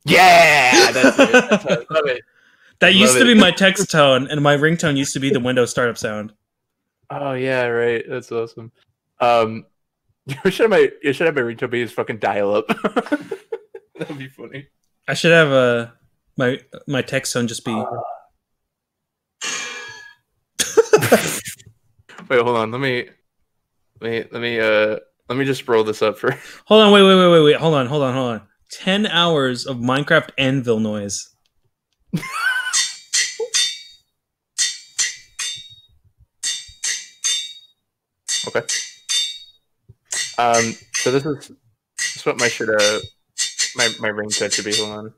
Yeah, that's it. That's it. Love it. That used to be my text tone, and my ringtone used to be the Windows startup sound. Oh yeah, right. That's awesome. You should have my ringtone be his fucking dial up. That'd be funny. I should have my text tone just be. Wait, hold on. Let me just roll this up for. Hold on, wait. Hold on. 10 hours of Minecraft anvil noise. Okay. So this is what my ringtone should be. Hold on.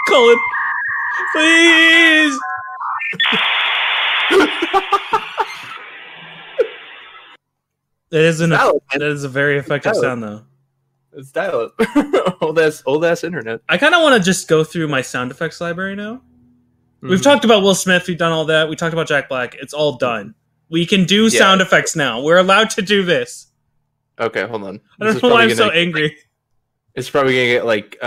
Colin, please. That is a very effective sound, though. It's dial up. old ass internet. I kind of want to just go through my sound effects library now. We've talked about Will Smith. We've done all that. We talked about Jack Black. It's all done. We can do sound effects now. We're allowed to do this. Okay, hold on. I don't know why I'm so angry. It's probably gonna get like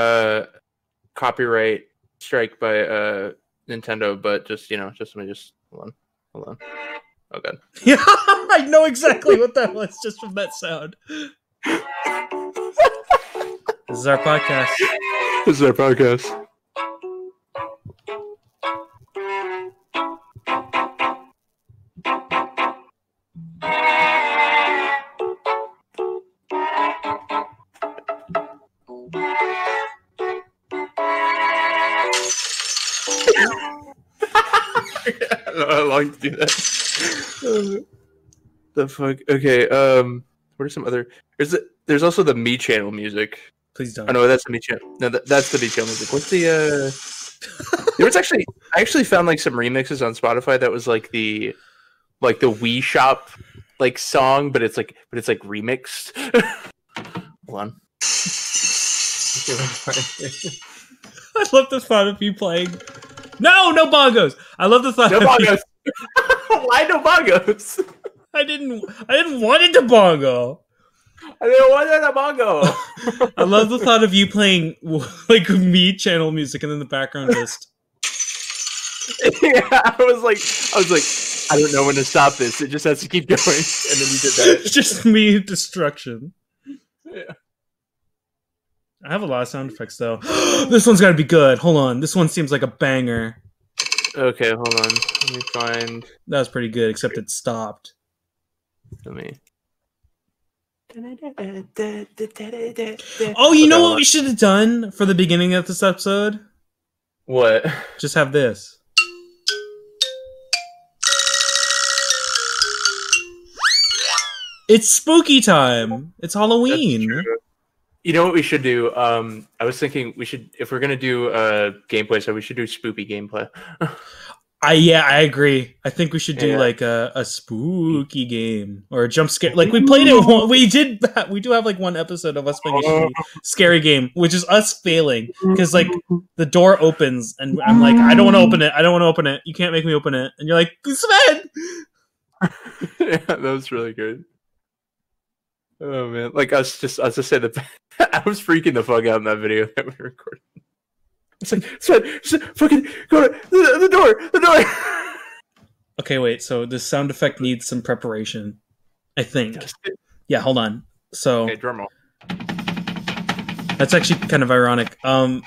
copyright strike by Nintendo, but just let me just hold on. Oh god. Yeah, I know exactly what that was just from that sound. This is our podcast. I don't know how long to do that. The fuck? Okay, what are some other... There's also the Me channel music. Please don't. Oh no, that's the Me channel. No, that's the Me channel music. What's the there was actually... I actually found like some remixes on Spotify that was like the Wii Shop like song, but it's like remixed. Hold on. I love the thought of you playing. No bongos. I love the thought. No bongos. Why no bongos? I didn't want it to bongo. I didn't want it to bongo. I love the thought of you playing like Me channel music and then the background just. Yeah, I was like, I don't know when to stop this. It just has to keep going, and then you did that. It's just me destruction. Yeah. I have a lot of sound effects though. This one's got to be good. Hold on, this one seems like a banger. Okay, hold on. Let me find. That was pretty good, except it stopped. Let me. Oh, you know what we should have done for the beginning of this episode? What? Just have this. It's spooky time. It's Halloween. You know what we should do? I was thinking we should, if we're gonna do gameplay, so we should do spoopy gameplay. I agree. I think we should do like a spooky game or a jump scare. Like we played it. We do have like one episode of us playing a scary game, which is us failing because like the door opens and I'm like, I don't want to open it. I don't want to open it. You can't make me open it. And you're like, Sven. Yeah, that was really good. Oh man, like I was just saying that I was freaking the fuck out in that video that we recorded. It's like, Sven, fucking go to the door. Okay, wait. So this sound effect needs some preparation, I think. Yeah, hold on. So, okay, drum roll. That's actually kind of ironic. What?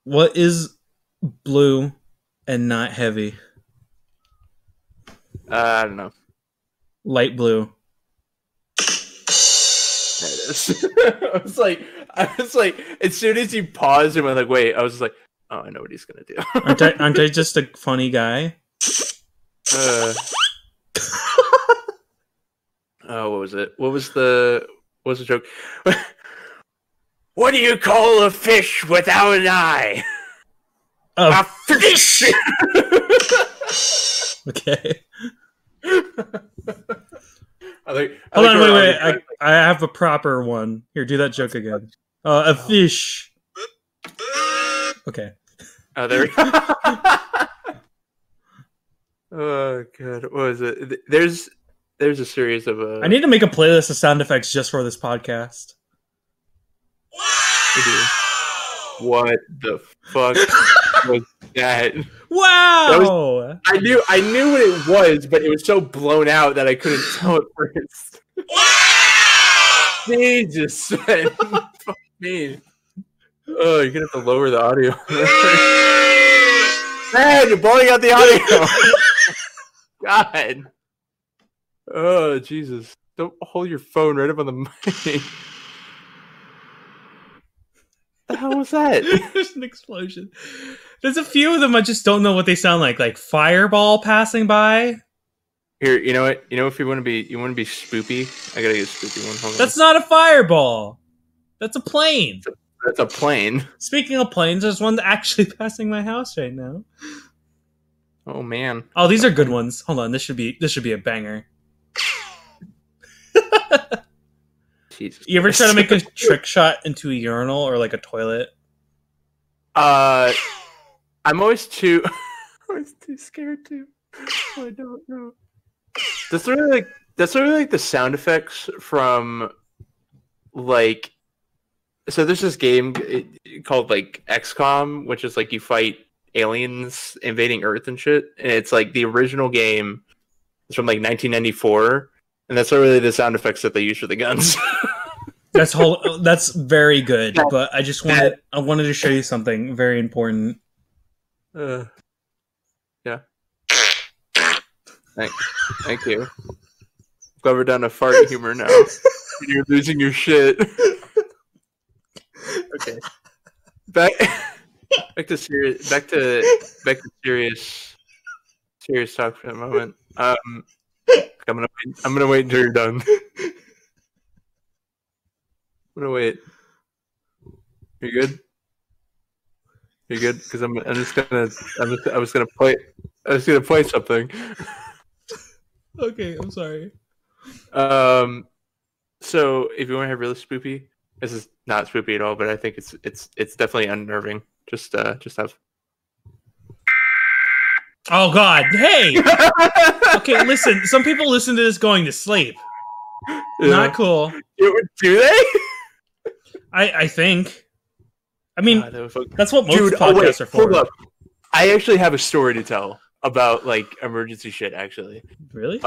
What is blue and not heavy? I don't know. Light blue. There it is. I was like, as soon as you paused and went like, wait, I was like, oh, I know what he's gonna do. Aren't I just a funny guy? Oh, what was it? What was the joke? What do you call a fish without an eye? A fish. Okay. Hold on, wait. I have a proper one. Here, do that joke again. A fish. Okay. Oh, there we go. Oh god, what was it? There's a series of. I need to make a playlist of sound effects just for this podcast. What the fuck was that? Wow! I knew what it was, but it was so blown out that I couldn't tell at first. Jesus, man. Fuck me. Oh, you're gonna have to lower the audio. Man, you're blowing out the audio. God. Oh, Jesus. Don't hold your phone right up on the mic. The hell was that? There's an explosion. There's a few of them I just don't know what they sound like fireball passing by. Here, you know what? If you want to be spoopy, I gotta get a spoopy one. Hold on. That's not a fireball. That's a plane. That's a plane. Speaking of planes, there's one actually passing my house right now. Oh man. Oh, these are good ones. Hold on, this should be a banger. Jesus you ever try to make a trick shot into a urinal or like a toilet? I'm always too scared to. I don't know. That's really like the sound effects from like. So there's this game called like XCOM, which is like you fight aliens invading Earth and shit. And it's like the original game is from like 1994, and that's really the sound effects that they use for the guns. That's very good. But I wanted to show you something very important. Yeah. Thank you. Glad we're down to fart humor now. You're losing your shit. Okay. Back to serious talk for a moment. I'm gonna wait until you're done. I'm gonna wait. You good? You good? Because I was gonna play something. Okay, I'm sorry. So if you want to have really spoopy, this is not spoopy at all, but I think it's definitely unnerving. Just have. Oh God! Hey. Okay, listen. Some people listen to this going to sleep. Yeah. Not cool. Do they? I think. I mean, that's what most podcasts are for. Hold up. I actually have a story to tell about like emergency shit. Actually. Really?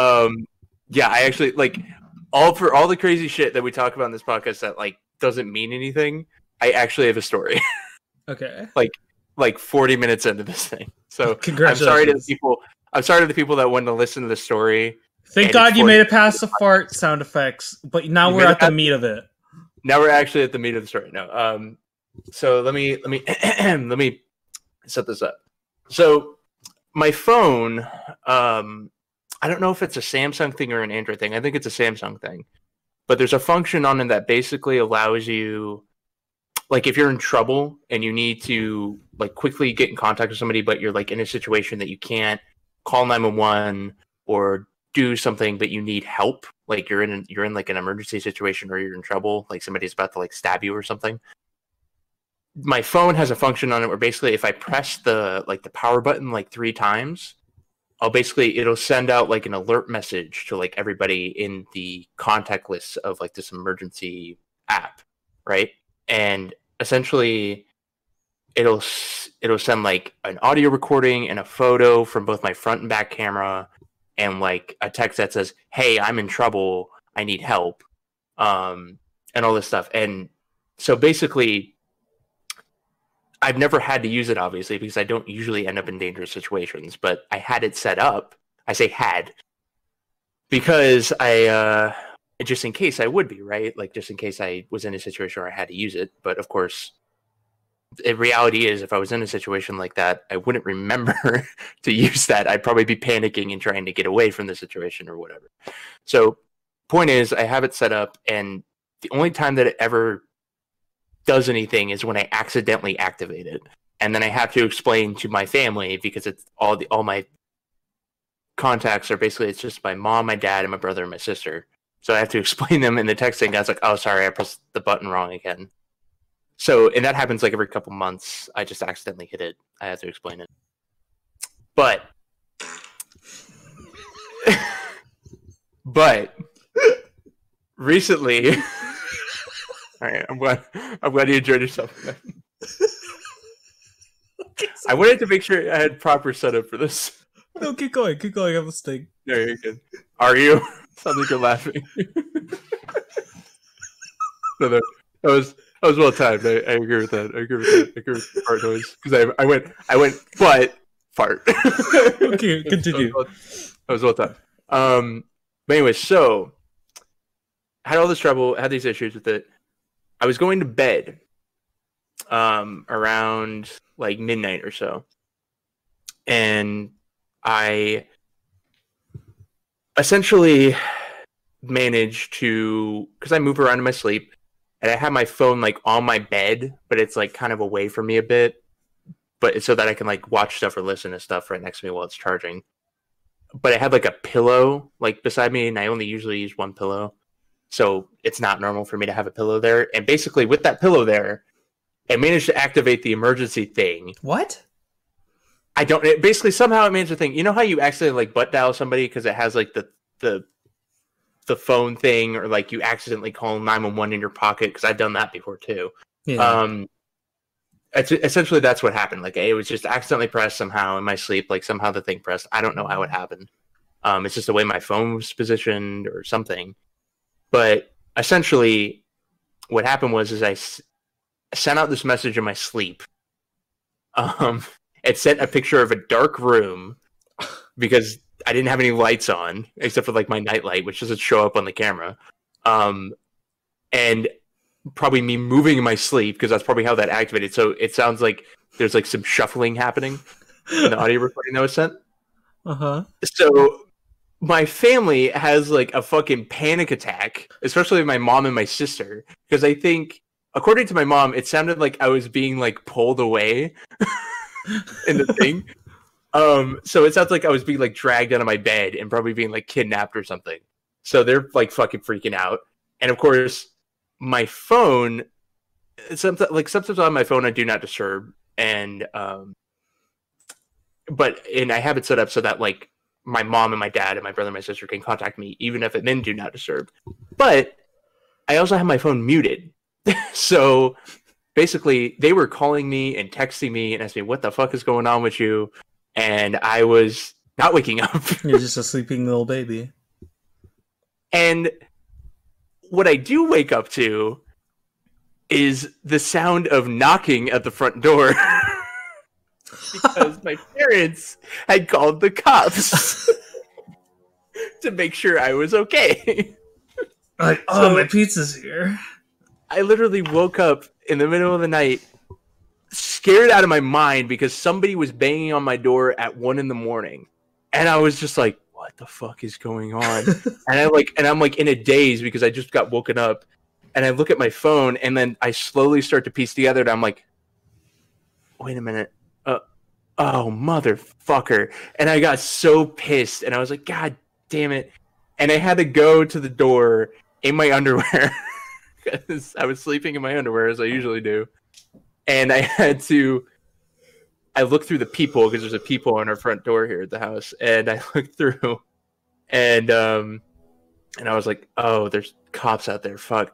Yeah, I actually like all the crazy shit that we talk about in this podcast that like doesn't mean anything. I actually have a story. Okay. Like 40 minutes into this thing. So congratulations. I'm sorry to the people that wanted to listen to the story. Thank God you made it past the fart sound effects, but now we're at the meat of it. Now we're actually at the meat of the story. No. So let me let me set this up. So my phone, I don't know if it's a Samsung thing or an Android thing. I think it's a Samsung thing. But there's a function on it that basically allows you, like if you're in trouble and you need to like quickly get in contact with somebody, but you're like in a situation that you can't call 911 or do something, but you need help, like you're in like an emergency situation or you're in trouble, like somebody's about to like stab you or something. My phone has a function on it where basically if I press the power button like 3 times, it'll send out like an alert message to like everybody in the contact list of like this emergency app, right? And essentially it'll send like an audio recording and a photo from both my front and back camera and like a text that says, "Hey, I'm in trouble, I need help," and all this stuff. And so basically I've never had to use it, obviously, because I don't usually end up in dangerous situations, but I had it set up. I say had because just in case I would be, right? Like just in case I was in a situation where I had to use it. But of course, the reality is if I was in a situation like that, I wouldn't remember to use that. I'd probably be panicking and trying to get away from the situation or whatever. So point is, I have it set up, and the only time that it ever does anything is when I accidentally activate it. And then I have to explain to my family because it's all my contacts are basically, it's just my mom, my dad, and my brother and my sister. So I have to explain them in the texting. I was like, "Oh, sorry, I pressed the button wrong again." So, and that happens like every couple months. I just accidentally hit it. I have to explain it. But recently All right, I'm glad you enjoyed yourself. I wanted to make sure I had proper setup for this. No, keep going. I'm listening. No, you're good. Are you? Sounds like you're laughing. No, that was well timed. I agree with that. I agree with the fart noise because I went but fart. Okay, continue. That was well timed. But anyway, so I had all this trouble, had these issues with it. I was going to bed around like midnight or so, and I essentially managed to, because I move around in my sleep, and I have my phone like on my bed, but it's like kind of away from me a bit, but so that I can like watch stuff or listen to stuff right next to me while it's charging. But I had like a pillow like beside me, and I only usually use one pillow, so it's not normal for me to have a pillow there. And basically, with that pillow there, I managed to activate the emergency thing. What? Basically somehow it managed to think. You know how you accidentally like butt dial somebody because it has like the phone thing, or like you accidentally call 911 in your pocket, because I've done that before too. Yeah. Essentially that's what happened. Like it was just accidentally pressed somehow in my sleep. Like somehow the thing pressed. I don't know how it happened. It's just the way my phone was positioned or something. But essentially, what happened was I sent out this message in my sleep. It sent a picture of a dark room because I didn't have any lights on except for like my nightlight, which doesn't show up on the camera. And probably me moving in my sleep, because that's probably how that activated. So it sounds like there's like some shuffling happening in the audio recording that was sent. So my family has like a fucking panic attack, especially my mom and my sister, because I think, according to my mom, it sounded like I was being like pulled away in the thing. So it sounds like I was being like dragged out of my bed and probably being like kidnapped or something. So they're like fucking freaking out. And of course, my phone, sometimes on my phone I do not disturb, and I have it set up so that like my mom and my dad and my brother and my sister can contact me even if it's in do not disturb. But I also have my phone muted. So basically they were calling me and texting me and asking me, what the fuck is going on with you? And I was not waking up. You're just a sleeping little baby. And what I do wake up to is the sound of knocking at the front door. Because my parents had called the cops to make sure I was okay. Like, oh, so my pizza's here. I literally woke up in the middle of the night, scared out of my mind because somebody was banging on my door at 1 a.m. And I was just like, what the fuck is going on? And I'm like in a daze because I just got woken up, and I look at my phone, and then I slowly start to piece together, and I'm like, wait a minute. Oh, motherfucker. And I got so pissed, and I was like, God damn it. And I had to go to the door in my underwear because I was sleeping in my underwear as I usually do. And I looked through the peephole because there's a peephole on our front door here at the house. And I looked through, and I was like, oh, there's cops out there. Fuck.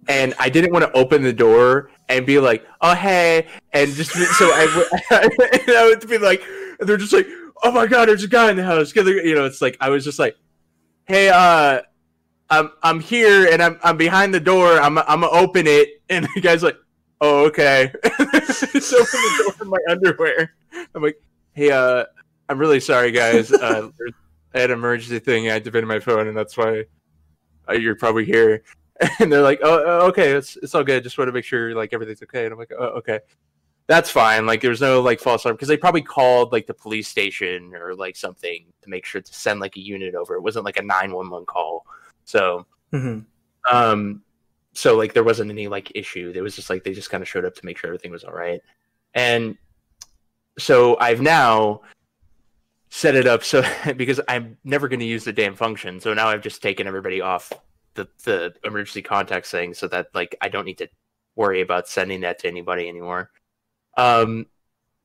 And I didn't want to open the door and be like, oh, hey. And just so I would be like, they're just like, oh my God, there's a guy in the house. You know, it's like, I was just like, hey, I'm here and I'm behind the door. I'm gonna open it. And the guy's like, oh, okay. Just open the door in my underwear. I'm like, hey, I'm really sorry, guys. I had an emergency thing. I activated my phone, and that's why you're probably here. And they're like, oh, okay, it's all good. Just want to make sure like everything's okay. And I'm like, oh, okay, that's fine. Like, there's no like false alarm, because they probably called like the police station or like something to make sure to send like a unit over. It wasn't like a 911 call. So, so like there wasn't any like issue. It was just like they just kind of showed up to make sure everything was all right. And so I've now set it up so because I'm never going to use the damn function. So now I've just taken everybody off the emergency contacts thing, so that like I don't need to worry about sending that to anybody anymore. So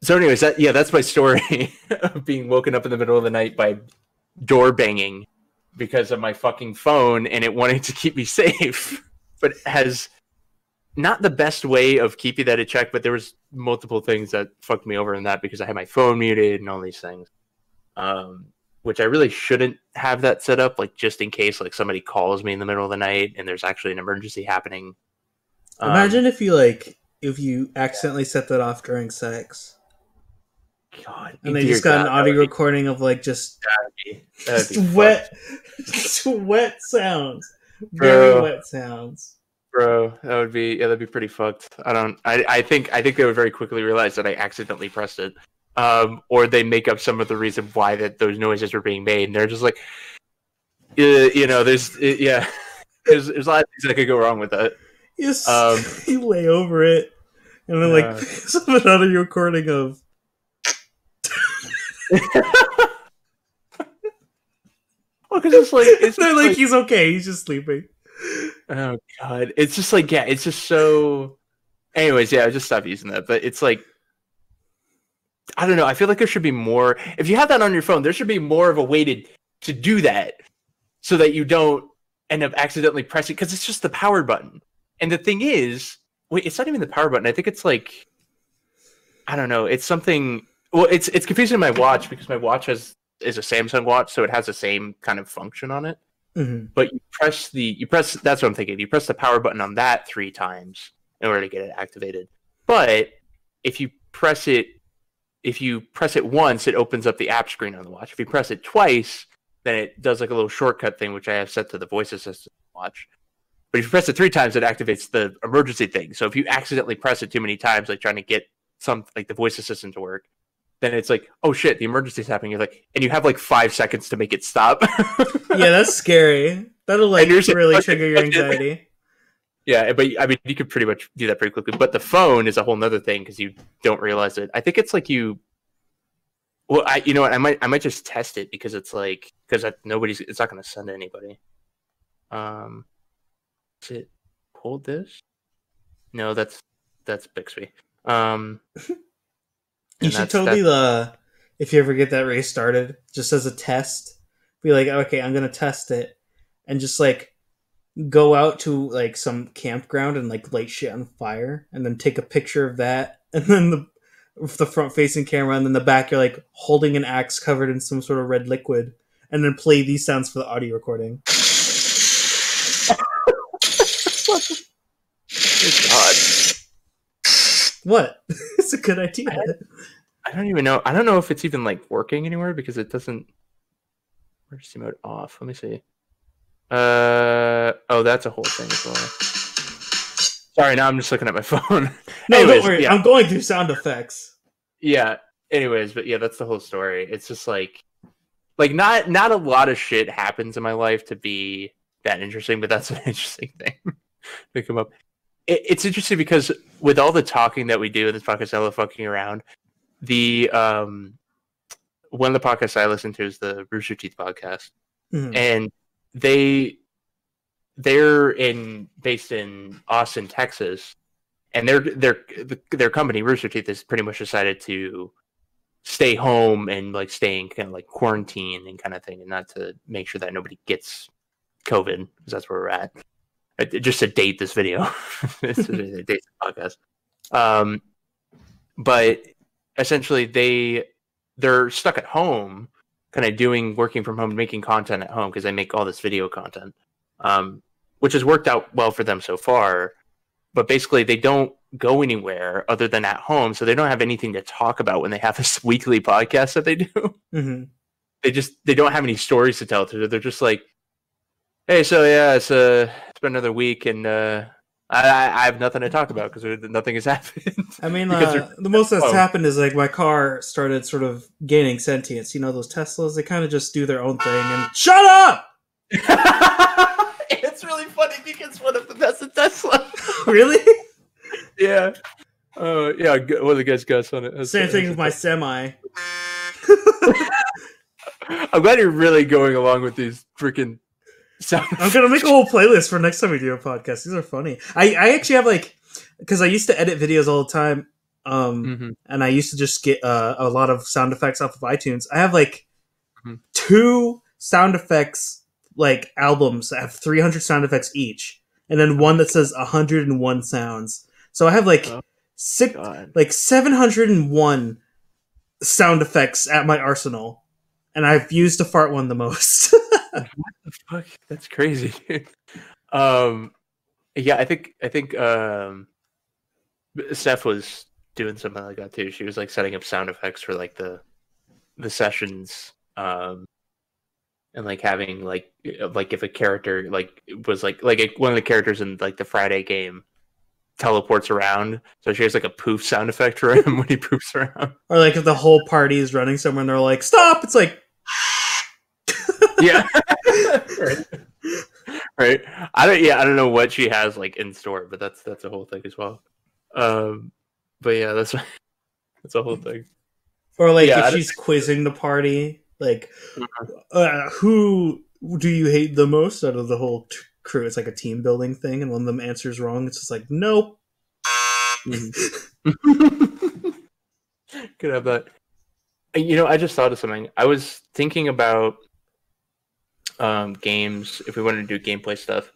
anyways, that's my story of being woken up in the middle of the night by door banging because of my fucking phone and it wanting to keep me safe, but has not the best way of keeping that in check, but there was multiple things that fucked me over in that because I had my phone muted and all these things. Which I really shouldn't have that set up, like just in case like somebody calls me in the middle of the night and there's actually an emergency happening. Imagine if you accidentally set that off during sex. God, and they just got an audio recording of like just wet sounds. Very wet sounds. Bro, that'd be pretty fucked. I think they would very quickly realize that I accidentally pressed it. Or they make up some of the reason why that those noises were being made, and they're just like, there's a lot of things that could go wrong with that. Yes, you lay over it, and then like some another recording of. Well, because they're like he's okay, he's just sleeping. Oh god, it's just like it's just so. Anyways, I just stopped using that, but it's like. I don't know. I feel like there should be more. If you have that on your phone, there should be more of a way to do that so that you don't end up accidentally pressing, because it's just the power button. And the thing is, wait, it's not even the power button. I think it's like, I don't know. It's something. Well, it's confusing my watch because my watch is a Samsung watch, so it has the same kind of function on it. Mm-hmm. But you press. That's what I'm thinking. You press the power button on that 3 times in order to get it activated. But if you press it once, it opens up the app screen on the watch. If you press it twice, then it does like a little shortcut thing, which I have set to the voice assistant watch. But if you press it 3 times, it activates the emergency thing. So if you accidentally press it too many times, like trying to get the voice assistant to work, then it's like, oh shit, the emergency's happening. You're like, and you have like 5 seconds to make it stop. Yeah, that's scary. That'll like really trigger your anxiety. Yeah, but I mean, you could pretty much do that pretty quickly. But the phone is a whole nother thing because you don't realize it. I think it's like you. Well, you know what? I might just test it because it's like it's not going to send to anybody. Is it hold this? No, that's Bixby. You should totally if you ever get that race started, just as a test, be like, okay, I'm gonna test it, and just like. Go out to like some campground and like light shit on fire, and then take a picture of that, and then the front facing camera, and then the back you're like holding an axe covered in some sort of red liquid, and then play these sounds for the audio recording. God. What? It's a good idea. I don't even know. I don't know if it's even like working anywhere because it doesn't. Emergency mode off. Let me see. Oh, that's a whole thing as well. Sorry, now I'm just looking at my phone. No, anyways, don't worry. Yeah. I'm going through sound effects. Yeah. Anyways, but yeah, that's the whole story. It's just like not a lot of shit happens in my life to be that interesting, but that's an interesting thing to come up. It's interesting because with all the talking that we do in this podcast, all the fucking around, the one of the podcasts I listen to is the Rooster Teeth podcast, and they're based in Austin, Texas, and their company Rooster Teeth has pretty much decided to stay home and like stay in kind of like quarantine and kind of thing, and not to make sure that nobody gets COVID, because that's where we're at. Just to date this video, date the podcast. But essentially they're stuck at home, kind of working from home, making content at home because they make all this video content, which has worked out well for them so far. But basically, they don't go anywhere other than at home, so they don't have anything to talk about when they have this weekly podcast that they do. Mm-hmm. They don't have any stories to tell. They're just like, hey, so yeah, it's been another week, and I have nothing to talk about because nothing has happened. I mean, the most that's happened is like my car started sort of gaining sentience. You know, those Teslas, they kind of just do their own thing and shut up! It's really funny because one of them has a Tesla. Really? Yeah. Yeah, one of the guys got on it. Same thing with my semi. I'm glad you're really going along with these freaking sound I'm going to make a whole playlist for next time we do a podcast. These are funny. I actually have like, because I used to edit videos all the time, and I used to just get a lot of sound effects off of iTunes. I have like 2 sound effects like albums that have 300 sound effects each, and then one that says 101 sounds. So I have like God. 701 sound effects at my arsenal, and I've used the fart one the most. What the fuck? That's crazy. Yeah, I think Steph was doing something like that too. She was like setting up sound effects for like the sessions, and like having like if a character like was like one of the characters in like the Friday game teleports around, so she has like a poof sound effect for him when he poofs around. Or like if the whole party is running somewhere and they're like, "Stop!" It's like, yeah, right. I don't know what she has like in store, but that's a whole thing as well. But yeah, that's a whole thing. Or like if she's quizzing the party, like, who do you hate the most out of the whole crew? It's like a team building thing, and one of them answers wrong. It's just like, nope. Could have that. I just thought of something. I was thinking about games. If we wanted to do gameplay stuff,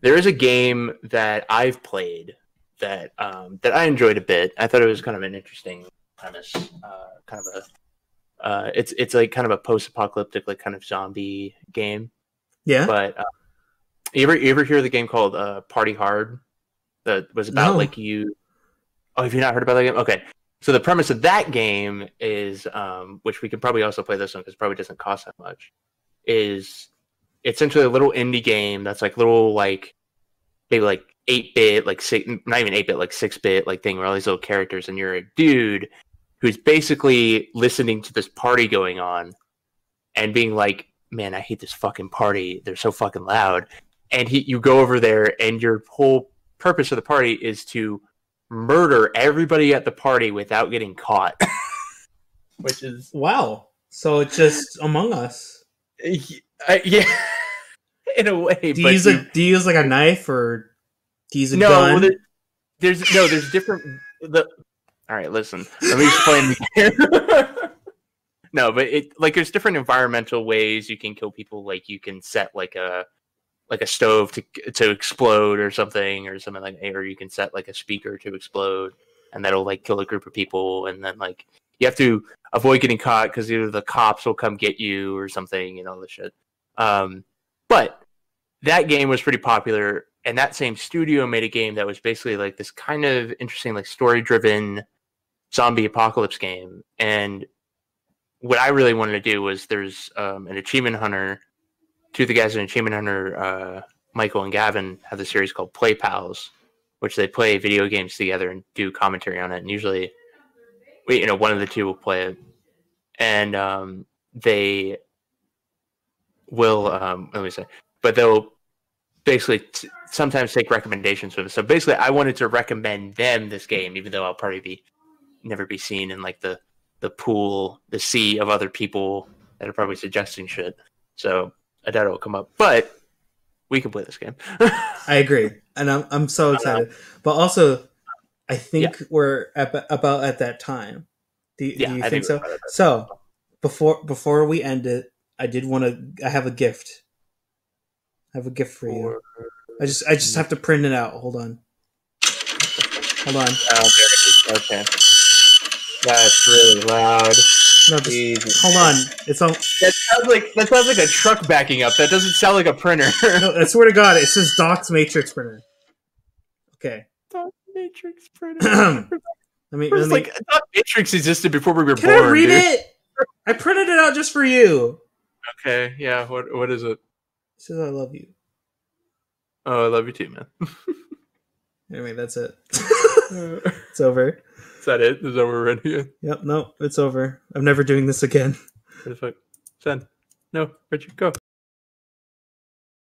there is a game that I've played that I enjoyed a bit. I thought it was kind of an interesting premise. It's like kind of a post-apocalyptic, like kind of zombie game. Yeah. But you ever hear the game called Party Hard? That was about like you. Oh, have you not heard about that game? Okay. So the premise of that game is, which we could probably also play this one because it probably doesn't cost that much, is essentially a little indie game that's like little like maybe like 8-bit, like not even 8-bit, like 6-bit like thing where all these little characters, and you're a dude who's basically listening to this party going on and being like, man, I hate this fucking party. They're so fucking loud. And you go over there, and your whole purpose of the party is to murder everybody at the party without getting caught. Which is... Wow. So it's just Among Us. Yeah. In a way. Do you use like a knife, or do you use a gun? Well, there's different... All right, listen. Let me explain the No, but there's different environmental ways you can kill people. Like you can set like a stove to explode or something like that, or you can set like a speaker to explode, and that'll like kill a group of people, and then like you have to avoid getting caught because either the cops will come get you or something, and all this shit. But that game was pretty popular, and that same studio made a game that was basically like this kind of interesting, like story-driven zombie apocalypse game. And what I really wanted to do was there's an achievement hunter. Two of the guys in Achievement Hunter, Michael and Gavin, have this series called Play Pals, which they play video games together and do commentary on it. And usually, one of the two will play it, and they will. Let me say, but they'll basically sometimes take recommendations from it. So basically, I wanted to recommend them this game, even though I'll probably never be seen in like the pool, the sea of other people that are probably suggesting shit. So I doubt it'll come up, but we can play this game. I agree, and I'm so excited. But also, I think we're about at that time. Do you think so? So before we end it, I have a gift. I have a gift for you. I just have to print it out. Hold on. Oh, there it is. Okay. That's really loud. No, just hold on. It's all. That sounds like a truck backing up. That doesn't sound like a printer. No, I swear to God, it says Doc's Matrix printer. Okay. Doc Matrix printer. Like Doc Matrix existed before we were born. Can I read it? I printed it out just for you. Okay. Yeah. What is it? It says I love you. Oh, I love you too, man. Anyway, that's it. It's over. Is that it? Is that where we're ready? Yep. No, it's over. I'm never doing this again. What the fuck? Sven. No, Richard, go.